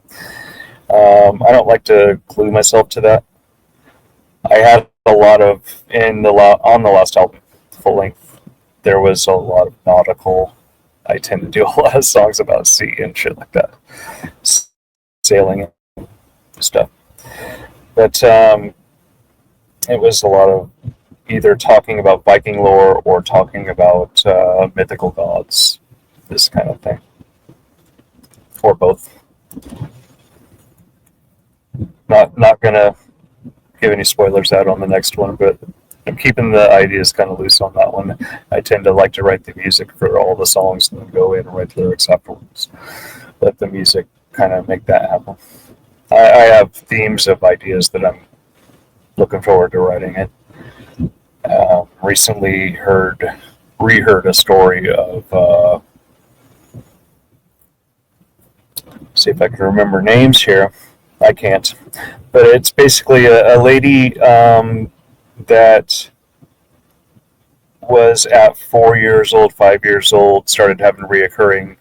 Speaker 2: I don't like to glue myself to that. I had a lot of on the last album, full length. There was a lot of nautical. I tend to do a lot of songs about sea and shit like that, sailing and stuff. But it was a lot of either talking about Viking lore or talking about mythical gods, this kind of thing, or both. Not gonna give any spoilers out on the next one, but I'm keeping the ideas kind of loose on that one. I tend to like to write the music for all the songs and then go in and write the lyrics afterwards. Let the music kind of make that happen. I have themes of ideas that I'm looking forward to writing it. Recently reheard a story of see if I can remember names here. I can't, but it's basically a lady that was at 4 years old, 5 years old, started having reoccurring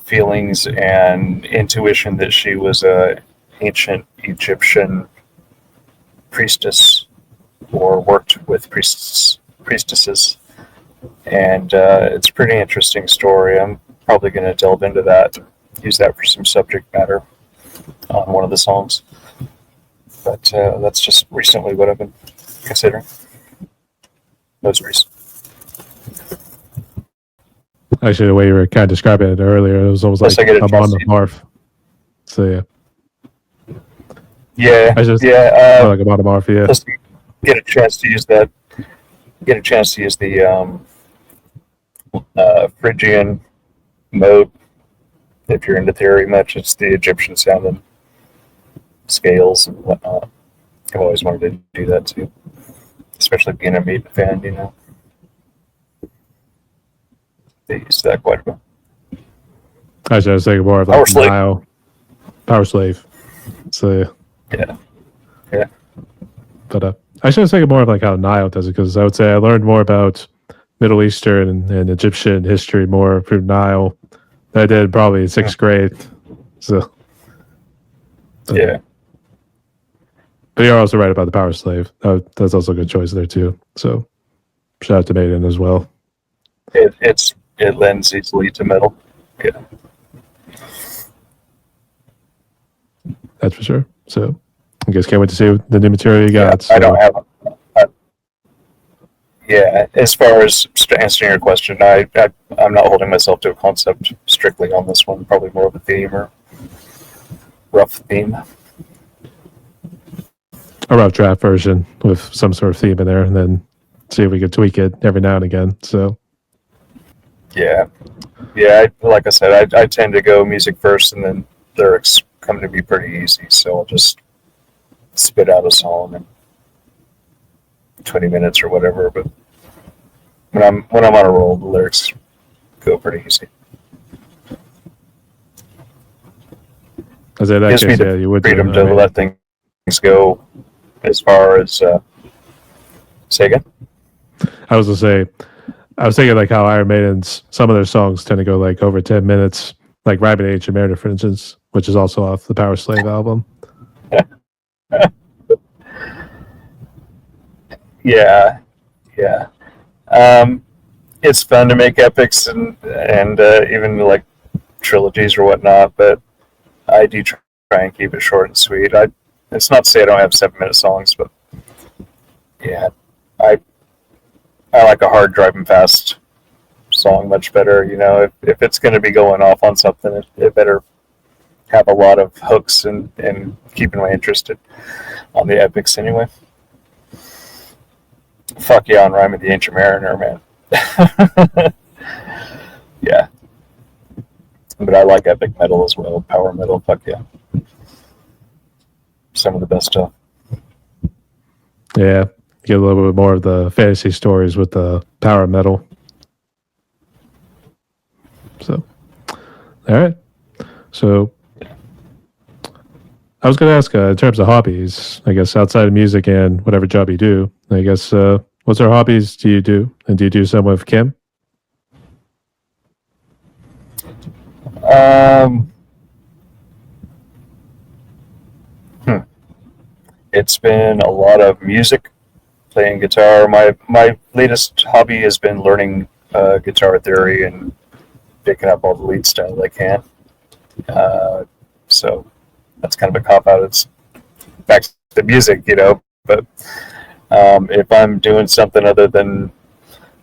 Speaker 2: feelings and intuition that she was a ancient Egyptian priestess or worked with priestesses, and it's a pretty interesting story. I'm probably going to delve into that, use that for some subject matter on one of the songs, but that's just recently what I've been considering. Most recent.
Speaker 1: Actually, the way you were kind of describing it earlier, it was almost
Speaker 2: Yes,
Speaker 1: like I'm on the barf. So
Speaker 2: yeah,
Speaker 1: I just
Speaker 2: yeah.
Speaker 1: like I'm on the barf. Yeah.
Speaker 2: Plus, get a chance to use that. Get a chance to use the Phrygian mode. If you're into theory much, it's the Egyptian sounding scales and whatnot. I've always wanted to do that too, especially being a Maiden fan. You know, they use that quite a bit.
Speaker 1: Actually, I was thinking more of like Power Slave. So
Speaker 2: yeah.
Speaker 1: But actually, I was thinking more of like how Nile does it, because I would say I learned more about Middle Eastern and Egyptian history more through Nile than I did probably in sixth grade. So
Speaker 2: Yeah.
Speaker 1: But you're also right about the Power Slave. That's also a good choice there too. So shout out to Maiden as well.
Speaker 2: It lends easily to metal. Yeah.
Speaker 1: That's for sure. So I guess can't wait to see the new material you got.
Speaker 2: Yeah, I don't have. Yeah, as far as answering your question, I'm not holding myself to a concept strictly on this one. Probably more of a theme or rough theme.
Speaker 1: A rough draft version with some sort of theme in there, and then see if we could tweak it every now and again. So
Speaker 2: yeah. Like I said, I tend to go music first, and then lyrics come to be pretty easy. So I'll just spit out a song in 20 minutes or whatever. But when I'm on a roll, the lyrics go pretty easy.
Speaker 1: As in that
Speaker 2: Gives
Speaker 1: case,
Speaker 2: me the
Speaker 1: you would
Speaker 2: freedom to let things go. As far as say again.
Speaker 1: I was gonna say, I was thinking like how Iron Maiden's some of their songs tend to go like over 10 minutes, like Rabbit Ancient Meredith, for instance, which is also off the Power Slave album.
Speaker 2: Yeah. It's fun to make epics and even like trilogies or whatnot, but I do try and keep it short and sweet. It's not to say I don't have 7-minute songs, but yeah, I like a hard driving fast song much better. You know, if it's going to be going off on something, it better have a lot of hooks and keeping me interested on the epics anyway. Fuck yeah, on Rhyme of the Ancient Mariner, man. Yeah. But I like epic metal as well. Power metal, fuck yeah. Some of the best stuff.
Speaker 1: Yeah, get a little bit more of the fantasy stories with the power metal. So, all right. So, I was going to ask, in terms of hobbies, I guess outside of music and whatever job you do, I guess, what sort of hobbies do you do? And do you do some with Kim?
Speaker 2: It's been a lot of music, playing guitar. My latest hobby has been learning guitar theory and picking up all the lead style I can. So that's kind of a cop out. It's back to the music, you know. But if I'm doing something other than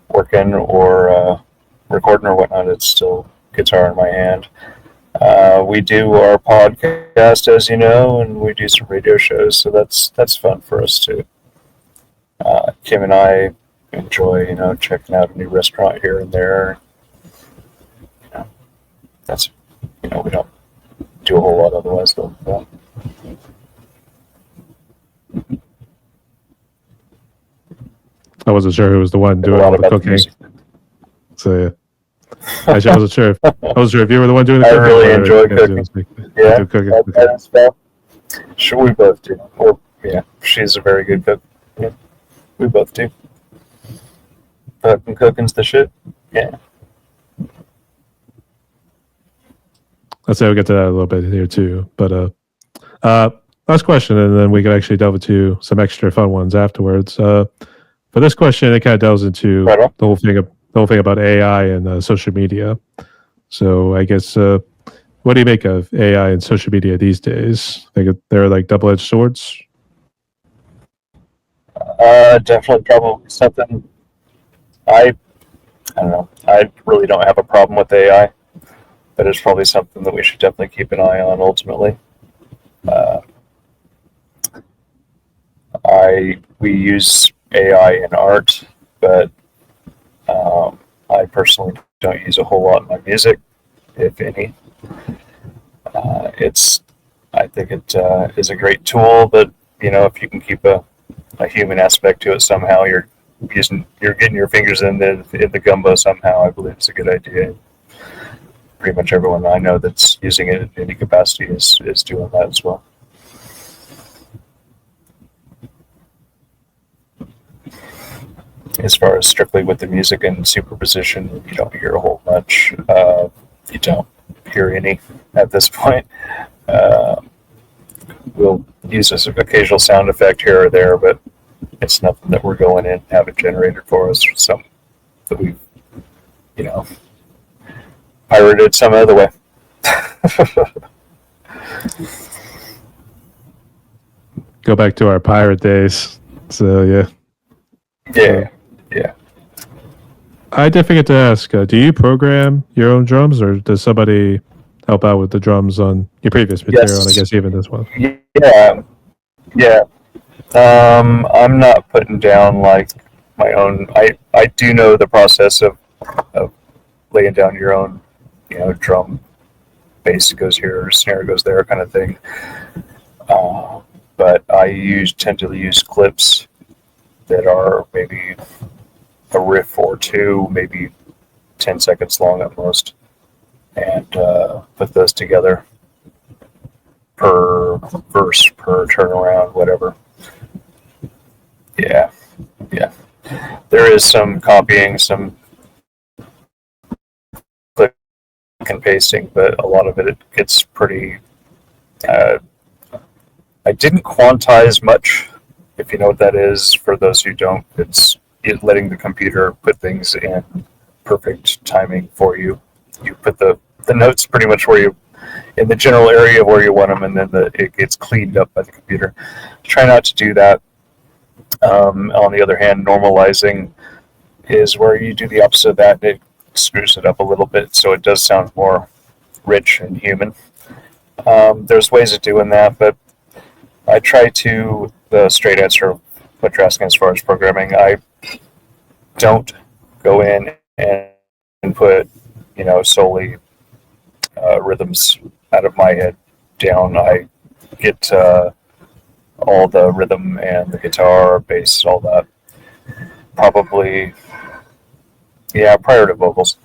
Speaker 2: working or recording or whatnot, it's still guitar in my hand. We do our podcast, as you know, and we do some radio shows, so that's fun for us too. Kim and I enjoy, checking out a new restaurant here and there. That's, we don't do a whole lot otherwise though. Yeah.
Speaker 1: I wasn't sure who was the one doing all the cooking. So yeah. Actually, I wasn't sure if you were the one doing the cooking.
Speaker 2: I really enjoy cooking. Yeah,
Speaker 1: cooking.
Speaker 2: Stuff. Sure, we both do. Or yeah, she's a very good cook. Yeah, we both do. Fucking cooking's the shit. Yeah.
Speaker 1: Let's say we'll get to that a little bit here too. But last question, and then we can actually delve into some extra fun ones afterwards. For this question, it kind of delves into the whole thing about AI and social media. So I guess, what do you make of AI and social media these days? Think they're like double-edged swords?
Speaker 2: Definitely, probably something. I don't know. I really don't have a problem with AI, but it's probably something that we should definitely keep an eye on ultimately. We use AI in art, but I personally don't use a whole lot in my music, if any. I think it is a great tool, but if you can keep a human aspect to it somehow, you're getting your fingers in the gumbo somehow. I believe it's a good idea. Pretty much everyone I know that's using it in any capacity is doing that as well. As far as strictly with the music and superposition, you don't hear a whole much. You don't hear any at this point. We'll use this occasional sound effect here or there, but it's nothing that we're going in and have it generated for us. Something that we've, pirated some other way.
Speaker 1: Go back to our pirate days. So yeah.
Speaker 2: Yeah.
Speaker 1: I did forget to ask, do you program your own drums, or does somebody help out with the drums on your previous material, and I guess even this one?
Speaker 2: Yeah. I'm not putting down like my own. I do know the process of laying down your own, drum, bass goes here, snare goes there, kind of thing. But I tend to use clips that are maybe a riff or two, maybe 10 seconds long at most, and put those together per verse, per turnaround, whatever. Yeah. There is some copying, some click and pasting, but a lot of it gets pretty. I didn't quantize much, if you know what that is. For those who don't, it's letting the computer put things in perfect timing for you. You put the notes pretty much where you, in the general area where you want them, and then it gets cleaned up by the computer. Try not to do that. On the other hand, normalizing is where you do the opposite of that, and it screws it up a little bit, so it does sound more rich and human. There's ways of doing that, but I try to, the straight answer of what you're asking as far as programming, I don't go in and put, solely rhythms out of my head down. I get all the rhythm and the guitar, bass, all that. Probably, prior to vocals.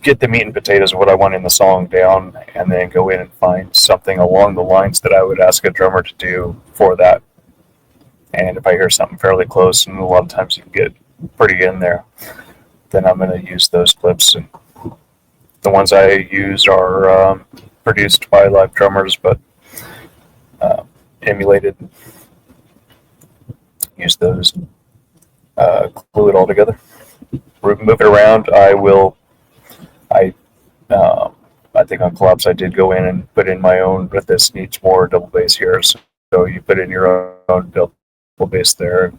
Speaker 2: Get the meat and potatoes of what I want in the song down, and then go in and find something along the lines that I would ask a drummer to do for that. And if I hear something fairly close, and a lot of times you can get pretty in there, then I'm going to use those clips. And the ones I use are produced by live drummers, but emulated. Use those, glue it all together, move it around. I think on collabs I did go in and put in my own, but this needs more double bass here, so you put in your own build base there.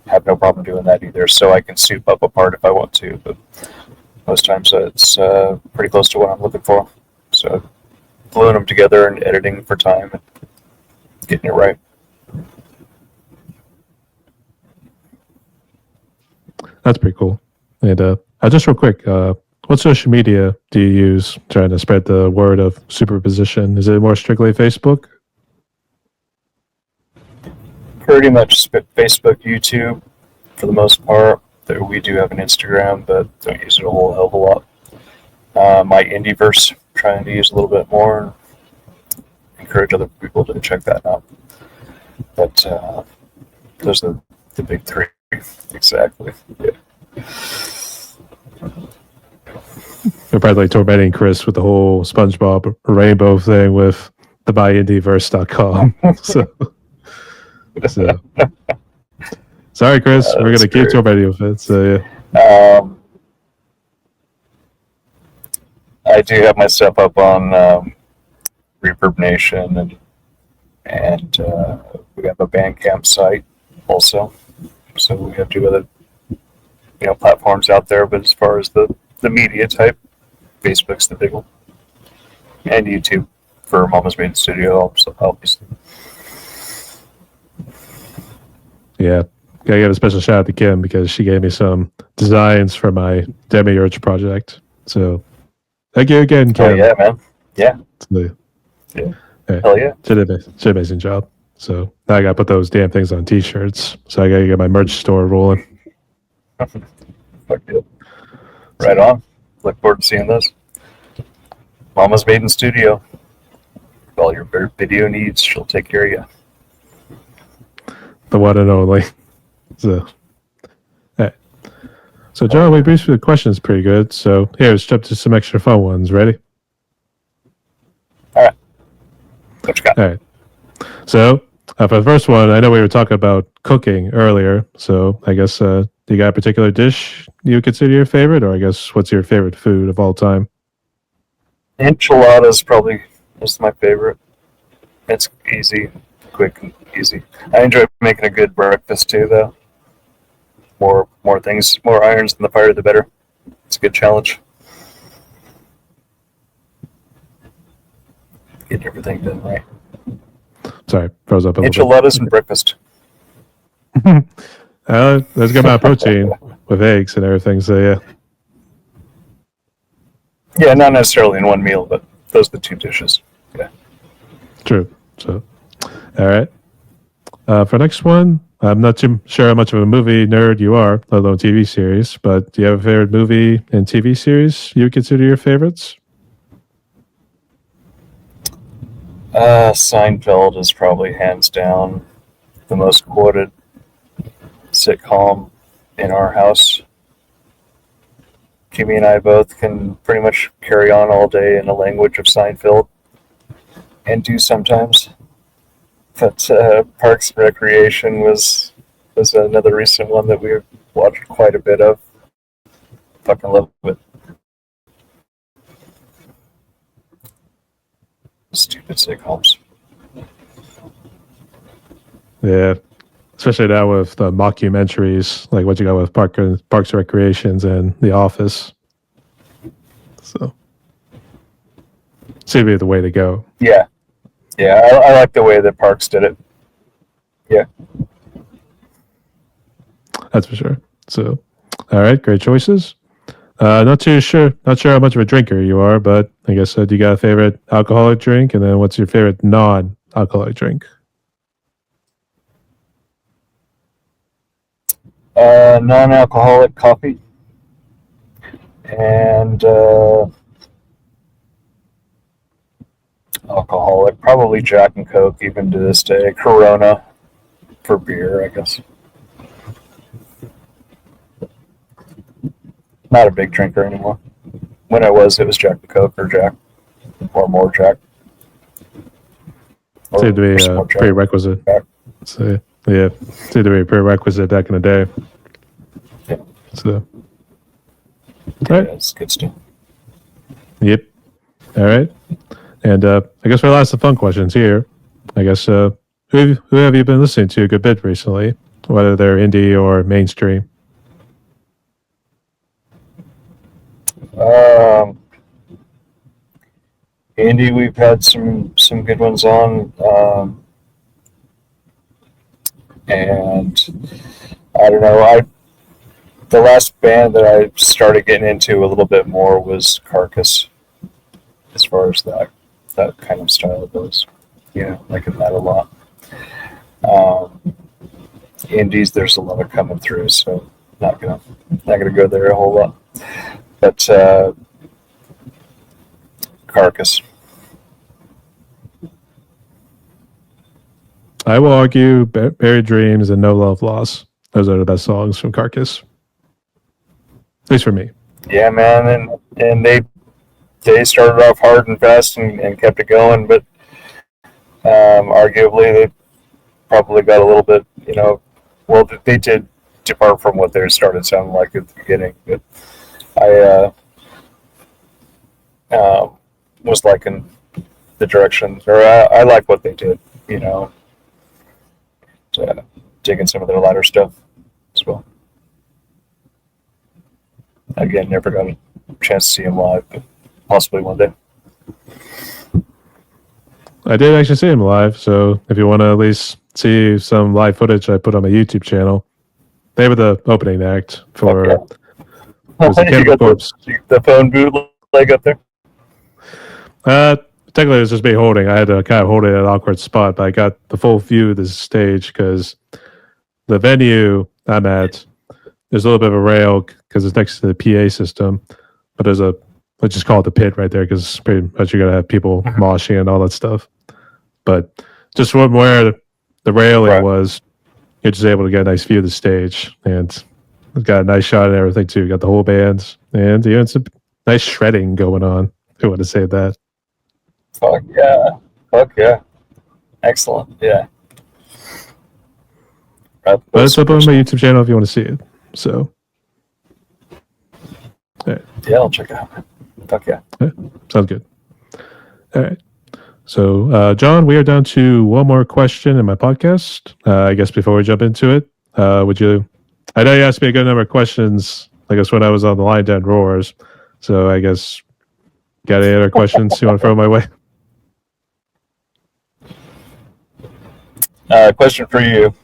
Speaker 2: Have no problem doing that either. So I can soup up a part if I want to, but most times it's pretty close to what I'm looking for. So gluing them together and editing for time and getting it right.
Speaker 1: That's pretty cool. And just real quick, what social media do you use trying to spread the word of Superposition? Is it more strictly Facebook?
Speaker 2: Pretty much Facebook, YouTube, for the most part. We do have an Instagram, but don't use it a whole hell of a lot. My Indieverse, trying to use a little bit more. Encourage other people to check that out. But those are the big three. Exactly. Yeah.
Speaker 1: You're probably like tormenting Chris with the whole SpongeBob rainbow thing with the buyindieverse.com. so sorry, Chris. We're gonna keep tormenting you with it. So yeah.
Speaker 2: I do have my stuff up on Reverb Nation, and we have a Bandcamp site also. So we have 2 other platforms out there. But as far as the media type, Facebook's the big one, and YouTube for Mama's Maiden Studio, obviously.
Speaker 1: Yeah, gotta give a special shout out to Kim because she gave me some designs for my Demiurge project. So thank you again, Kim.
Speaker 2: Oh yeah, man. Yeah.
Speaker 1: Yeah.
Speaker 2: Hell yeah.
Speaker 1: She did an amazing job. So now I gotta put those damn things on T-shirts. So I gotta get my merch store rolling.
Speaker 2: Fuck yeah. Right on. Look forward to seeing those. Mama's Maiden Studio. For all your video needs, she'll take care of you.
Speaker 1: The one and only. So, hey. So John, we briefed through the questions pretty good. So here, let's jump to some extra fun ones. Ready?
Speaker 2: All right. What you got?
Speaker 1: All right. So for the first one, I know we were talking about cooking earlier. So I guess do you got a particular dish you consider your favorite, or I guess what's your favorite food of all time?
Speaker 2: Enchiladas probably is my favorite. It's easy, quick, and easy. I enjoy making a good breakfast too, though. More things, more irons in the fire, the better. It's a good challenge. Getting everything done right.
Speaker 1: Sorry, froze up a little
Speaker 2: Enchiladas and breakfast.
Speaker 1: bit. There's a good amount of protein with eggs and everything. So yeah.
Speaker 2: Yeah, not necessarily in one meal, but those are the 2 dishes. Yeah.
Speaker 1: True. So, all right. For next one, I'm not too sure how much of a movie nerd you are, let alone TV series, but do you have a favorite movie and TV series you would consider your favorites?
Speaker 2: Seinfeld is probably hands down the most quoted sitcom in our house. Jimmy and I both can pretty much carry on all day in the language of Seinfeld, and do sometimes. But Parks and Recreation was another recent one that we watched quite a bit of. Fucking love it. Stupid sitcoms.
Speaker 1: Yeah. Especially now with the mockumentaries, like what you got with Parks and Recreations and The Office. So, seems to be the way to go.
Speaker 2: Yeah. Yeah, I like the way that Parks did it. Yeah.
Speaker 1: That's for sure. So, all right, great choices. Not sure how much of a drinker you are, but I guess do you got a favorite alcoholic drink, and then what's your favorite non-alcoholic drink?
Speaker 2: Non-alcoholic coffee, and alcoholic, probably Jack and Coke, even to this day. Corona for beer, I guess. Not a big drinker anymore. When I was, it was Jack and Coke or Jack, or more Jack.
Speaker 1: Seemed to be a prerequisite. So, yeah, seemed to be a prerequisite back in the day.
Speaker 2: Yeah.
Speaker 1: So,
Speaker 2: Yeah, it's good stuff.
Speaker 1: Yep. All right. And I guess for the last of the fun questions here, I guess who have you been listening to a good bit recently, whether they're indie or mainstream?
Speaker 2: Andy, we've had some good ones on, and I don't know. The last band that I started getting into a little bit more was Carcass, as far as that kind of style goes. Liking that a lot. Indies, there's a lot of coming through, so not gonna go there a whole lot. But Carcass.
Speaker 1: I will argue Buried Dreams and No Love Lost. Those are the best songs from Carcass. At least for me.
Speaker 2: Yeah, man, and they started off hard and fast and kept it going, but arguably they probably got a little bit, well, they did depart from what they started sounding like at the beginning. But I was liking the direction, or I like what they did, digging some of their latter stuff as well. Again, never got a chance to see him live, but possibly one day.
Speaker 1: I did actually see him live, so if you want to at least see some live footage I put on my YouTube channel, they were the opening act for
Speaker 2: you got the phone bootleg up there?
Speaker 1: Technically, it was just me holding. I had to kind of hold it at an awkward spot, but I got the full view of the stage because the venue I'm at, there's a little bit of a rail because it's next to the PA system, but there's let's just call it the pit right there because pretty much you're going to have people moshing and all that stuff. But just from where the railing was, you're just able to get a nice view of the stage, and it's got a nice shot and everything too. You got the whole band, and it's a nice shredding going on. If you want to say that.
Speaker 2: Fuck yeah. Excellent. Yeah.
Speaker 1: But it's up on my YouTube channel if you want to see it. So.
Speaker 2: Yeah, I'll check it out. Fuck yeah.
Speaker 1: Sounds good. All right. So, John, we are down to one more question in my podcast. I guess before we jump into it, would you? I know you asked me a good number of questions, I guess, when I was on the line down Roars. So, I guess, got any other questions you want to throw my way?
Speaker 2: Question for you.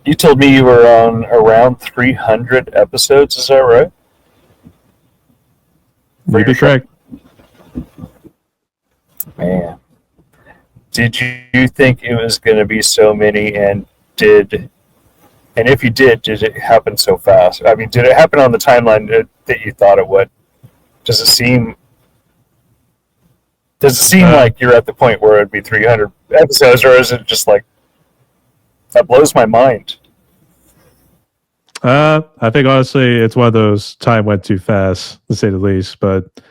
Speaker 2: You told me you were on around 300 episodes. Is that right?
Speaker 1: You'd be correct.
Speaker 2: Man, did you think it was going to be so many? And if you did it happen so fast? I mean, did it happen on the timeline that you thought it would? Does it seem like you're at the point where it'd be 300 episodes, or is it just like that blows my mind?
Speaker 1: I think honestly, it's one of those time went too fast, to say the least. But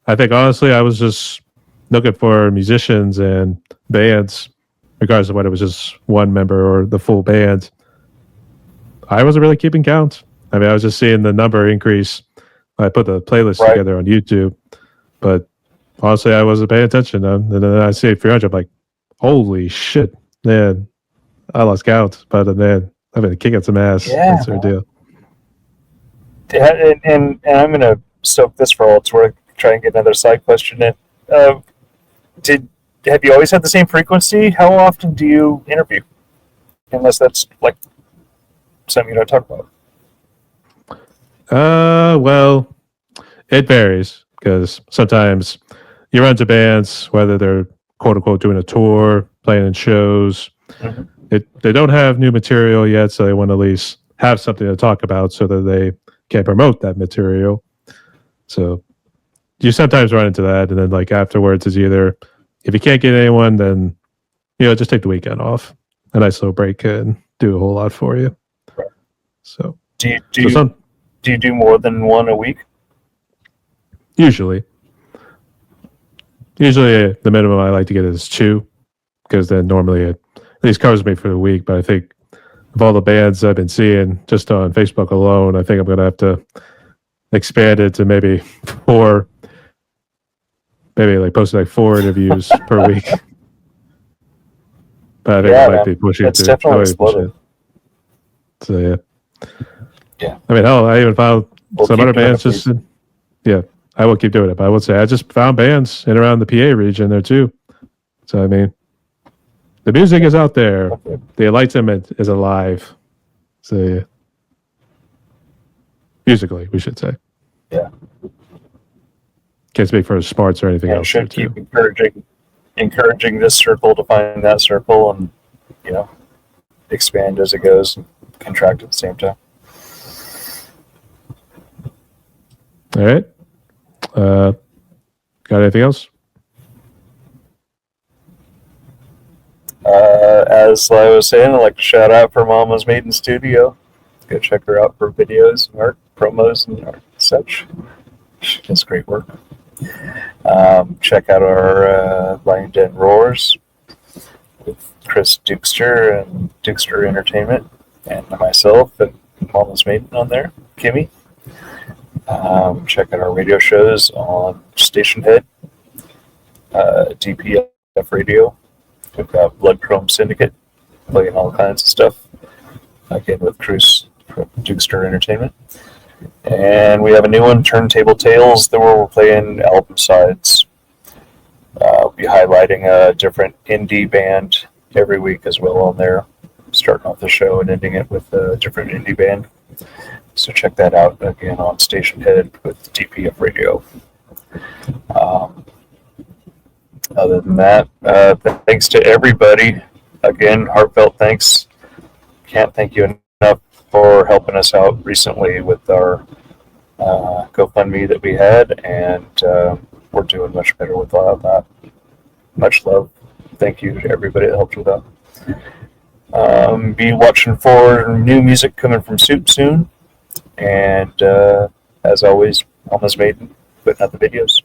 Speaker 1: I think honestly, I was just looking for musicians and bands, regardless of whether it was just one member or the full band. I wasn't really keeping count. I mean, I was just seeing the number increase. I put the playlist together on YouTube, but honestly, I wasn't paying attention. And then I see 300. I'm like, holy shit, man! I lost count. But man, I've been kicking some ass.
Speaker 2: Yeah,
Speaker 1: that's our deal.
Speaker 2: And I'm gonna soak this for all it's worth. Try and get another side question in. Have you always had the same frequency? How often do you interview? Unless that's like something you don't talk about.
Speaker 1: Well, it varies because sometimes you run into bands, whether they're quote unquote doing a tour, playing in shows. Mm-hmm. They don't have new material yet, so they want to at least have something to talk about so that they can promote that material. So you sometimes run into that, and then like afterwards is either if you can't get anyone, then just take the weekend off. A nice little break can do a whole lot for you.
Speaker 2: Right.
Speaker 1: So
Speaker 2: do you do more than one a week?
Speaker 1: Usually, the minimum I like to get is 2, because then normally it at least covers me for the week. But I think of all the bands I've been seeing just on Facebook alone, I think I'm going to have to expand it to maybe 4, maybe like posting like 4 interviews per week. But I think it might be pushing
Speaker 2: it's
Speaker 1: to
Speaker 2: definitely
Speaker 1: push
Speaker 2: exploded.
Speaker 1: it. So
Speaker 2: Yeah.
Speaker 1: I mean, hell, I even found some other bands just. Yeah, I will keep doing it. But I would say I just found bands in around the PA region there too. So I mean, the music is out there.
Speaker 2: Okay.
Speaker 1: The enlightenment is alive. So musically, we should say.
Speaker 2: Yeah.
Speaker 1: Can't speak for sports or anything
Speaker 2: And
Speaker 1: else.
Speaker 2: should keep encouraging this circle to find that circle, and expand as it goes, and contract at the same time.
Speaker 1: All right. Got anything else?
Speaker 2: As I was saying, I'd like to shout out for Mama's Maiden Studio. Go check her out for videos and art, promos, and art, such. She does great work. Check out our Lion Den Roars with Chris Dukester and Dukester Entertainment, and myself and Mama's Maiden on there, Kimmy. Check out our radio shows on Station Head, DPF Radio. We've got Blood Chrome Syndicate, playing all kinds of stuff. Again, with Chris from Dukester Entertainment. And we have a new one, Turntable Tales, where we're playing album sides. We'll be highlighting a different indie band every week as well on there, starting off the show and ending it with a different indie band. So check that out again on Station Head with DPF Radio. Other than that, thanks to everybody. Again, heartfelt thanks. Can't thank you enough for helping us out recently with our GoFundMe that we had, and we're doing much better with all of that. Much love. Thank you to everybody that helped with that. Be watching for new music coming from Soup soon. And as always, Alma's Maiden putting out the videos.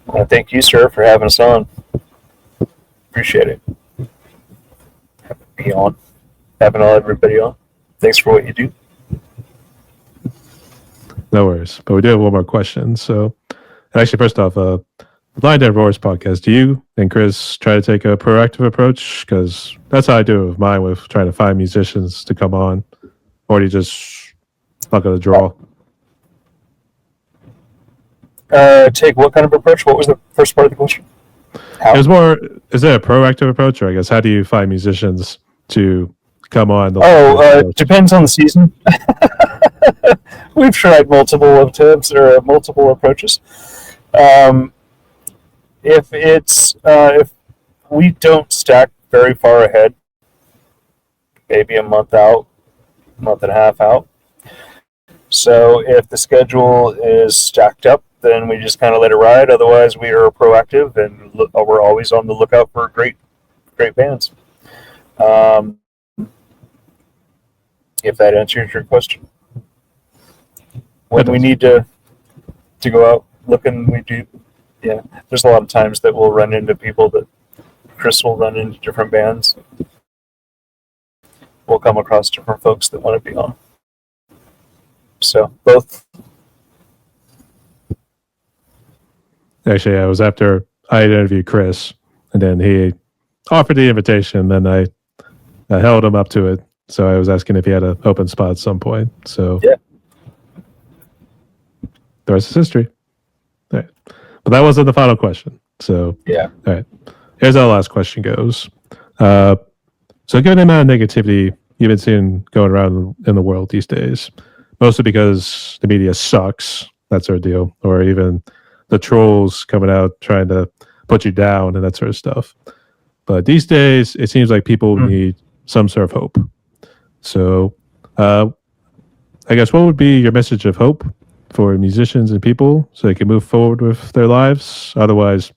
Speaker 2: I want to thank you, sir, for having us on. Appreciate it. Having everybody on. Thanks for what you do.
Speaker 1: No worries. But we do have one more question. So, actually, first off, Blind and Roars podcast, do you and Chris try to take a proactive approach? Because that's how I do it with mine, with trying to find musicians to come on. Or do you just luck of the draw?
Speaker 2: Take what kind of approach? What was the first part of the question?
Speaker 1: It was more, is there a proactive approach? Or I guess, how do you find musicians to come on?
Speaker 2: Depends on the season. We've tried multiple attempts or multiple approaches. If we don't stack very far ahead, maybe a month and a half out. So if the schedule is stacked up, then we just kind of let it ride. Otherwise, we are proactive and we're always on the lookout for great bands. If that answers your question. When we need to go out looking, we do. Yeah, there's a lot of times that we'll run into people that Chris will run into different bands. We'll come across different folks that want to be on. So both.
Speaker 1: Actually, I was after I had interviewed Chris, and then he offered the invitation. Then I held him up to it. So I was asking if he had an open spot at some point. So
Speaker 2: yeah,
Speaker 1: the rest is history. All right. But that wasn't the final question. So
Speaker 2: yeah.
Speaker 1: All right. Here's how the last question goes. So given the amount of negativity you've been seeing going around in the world these days, mostly because the media sucks, that sort of deal, or even the trolls coming out trying to put you down and that sort of stuff. But these days, it seems like people need some sort of hope. So I guess what would be your message of hope for musicians and people so they can move forward with their lives? Otherwise,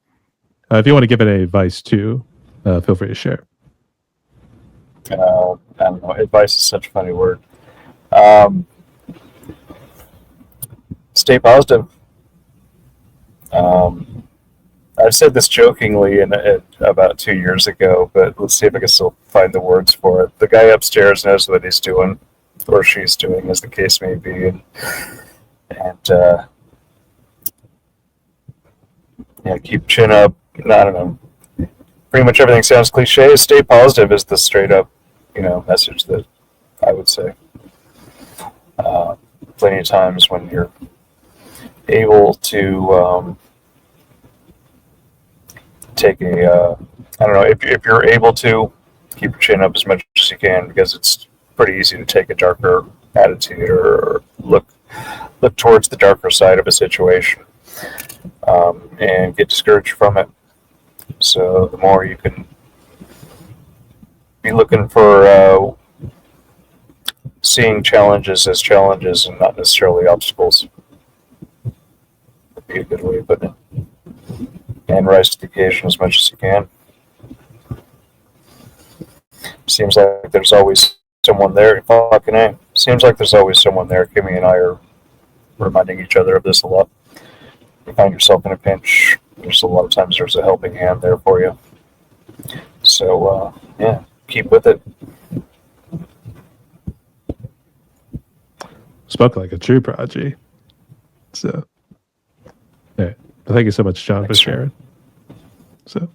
Speaker 1: if you want to give any advice too, feel free to share.
Speaker 2: I don't know. Advice is such a funny word. Stay positive. I said this jokingly about 2 years ago, but let's see if I can still find the words for it. The guy upstairs knows what he's doing, or she's doing, as the case may be, and keep chin up. I don't know. pretty much everything sounds cliche. Stay positive is the straight up, message that I would say. Plenty of times when you're able to take I don't know, if you're able to keep your chin up as much as you can, because it's pretty easy to take a darker attitude or look towards the darker side of a situation and get discouraged from it. So the more you can be looking for seeing challenges as challenges and not necessarily obstacles, would be a good way of putting it. And rise to the occasion as much as you can. Seems like there's always someone there. Fucking A. Seems like there's always someone there. Kimmy and I are reminding each other of this a lot. You find yourself in a pinch, there's a lot of times there's a helping hand there for you. So, yeah, keep with it.
Speaker 1: Spoke like a true prodigy. So, yeah. Thank you so much, John, for sharing. So,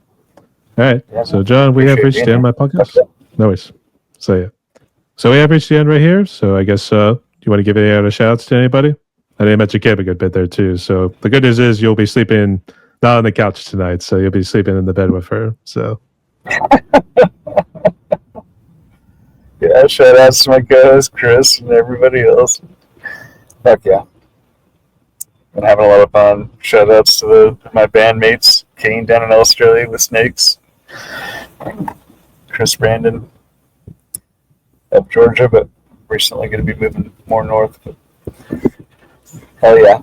Speaker 1: all right.
Speaker 2: Yeah,
Speaker 1: so, John, we have reached the end of my podcast. No worries. So, yeah. So, we have reached the end right here. So, I guess, do you want to give any other shouts to anybody? I didn't mention Kim a good bit there, too. So, the good news is you'll be sleeping not on the couch tonight. So, you'll be sleeping in the bed with her. So,
Speaker 2: yeah, shout out to my co-host, Chris, and everybody else. Fuck yeah. Been having a lot of fun. Shout outs to my bandmates, Kane down in Australia with Snakes, Chris Brandon up Georgia, but recently going to be moving more north. But hell yeah.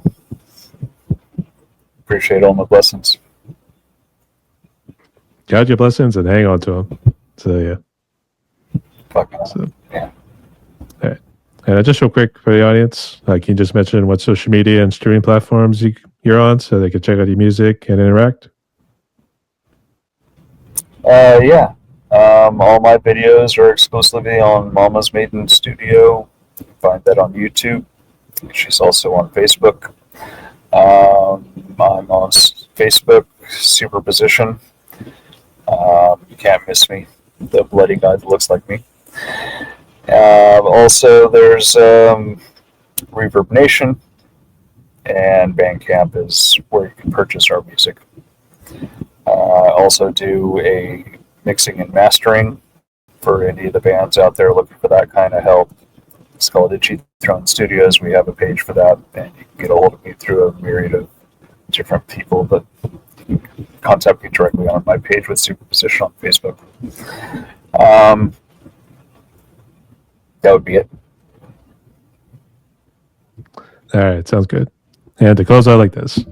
Speaker 2: Appreciate all my blessings.
Speaker 1: count your blessings and hang on to them. So, yeah.
Speaker 2: Fuck
Speaker 1: So,
Speaker 2: yeah.
Speaker 1: all right. And just real quick for the audience, can you just mention what social media and streaming platforms you're on so they can check out your music and interact?
Speaker 2: Yeah. All my videos are exclusively on Mama's Maiden Studio. You can find that on YouTube. She's also on Facebook. I'm on Facebook, Superposition. You can't miss me. The bloody guy that looks like me. Also, there's Reverb Nation, and Bandcamp is where you can purchase our music. I also do a mixing and mastering for any of the bands out there looking for that kind of help. It's called Itchy Throne Studios. We have a page for that, and you can get a hold of me through a myriad of different people, but you can contact me directly on my page with Superposition on Facebook. That would be it.
Speaker 1: All right, sounds good. And to close out like this,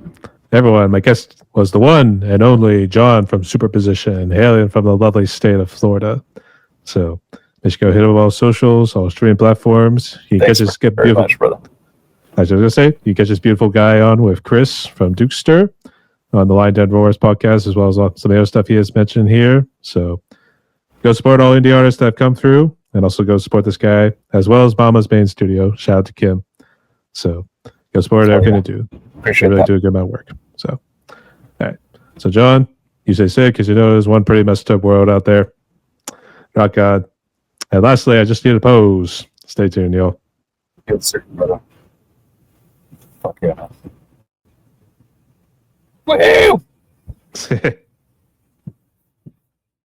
Speaker 1: everyone, my guest was the one and only John from Superposition, hailing from the lovely state of Florida. So, you should go hit him on all socials, all streaming platforms. You
Speaker 2: Thanks
Speaker 1: can just get
Speaker 2: very
Speaker 1: beautiful.
Speaker 2: much, brother.
Speaker 1: I was going to say, you get this beautiful guy on with Chris from Dukester on the Line Down Roars podcast, as well as some of the other stuff he has mentioned here. So, go support all indie artists that have come through, and also go support this guy, as well as Mama's Main Studio. Shout out to Kim. So, go support everything they do.
Speaker 2: Appreciate
Speaker 1: They really
Speaker 2: that.
Speaker 1: do a good amount of work. So, all right. So, John, you say sick because you know there's one pretty messed up world out there. Rock God. And lastly, I just need a pose. Stay tuned, y'all.
Speaker 2: Good sir, brother. Fuck yeah, man. Woo!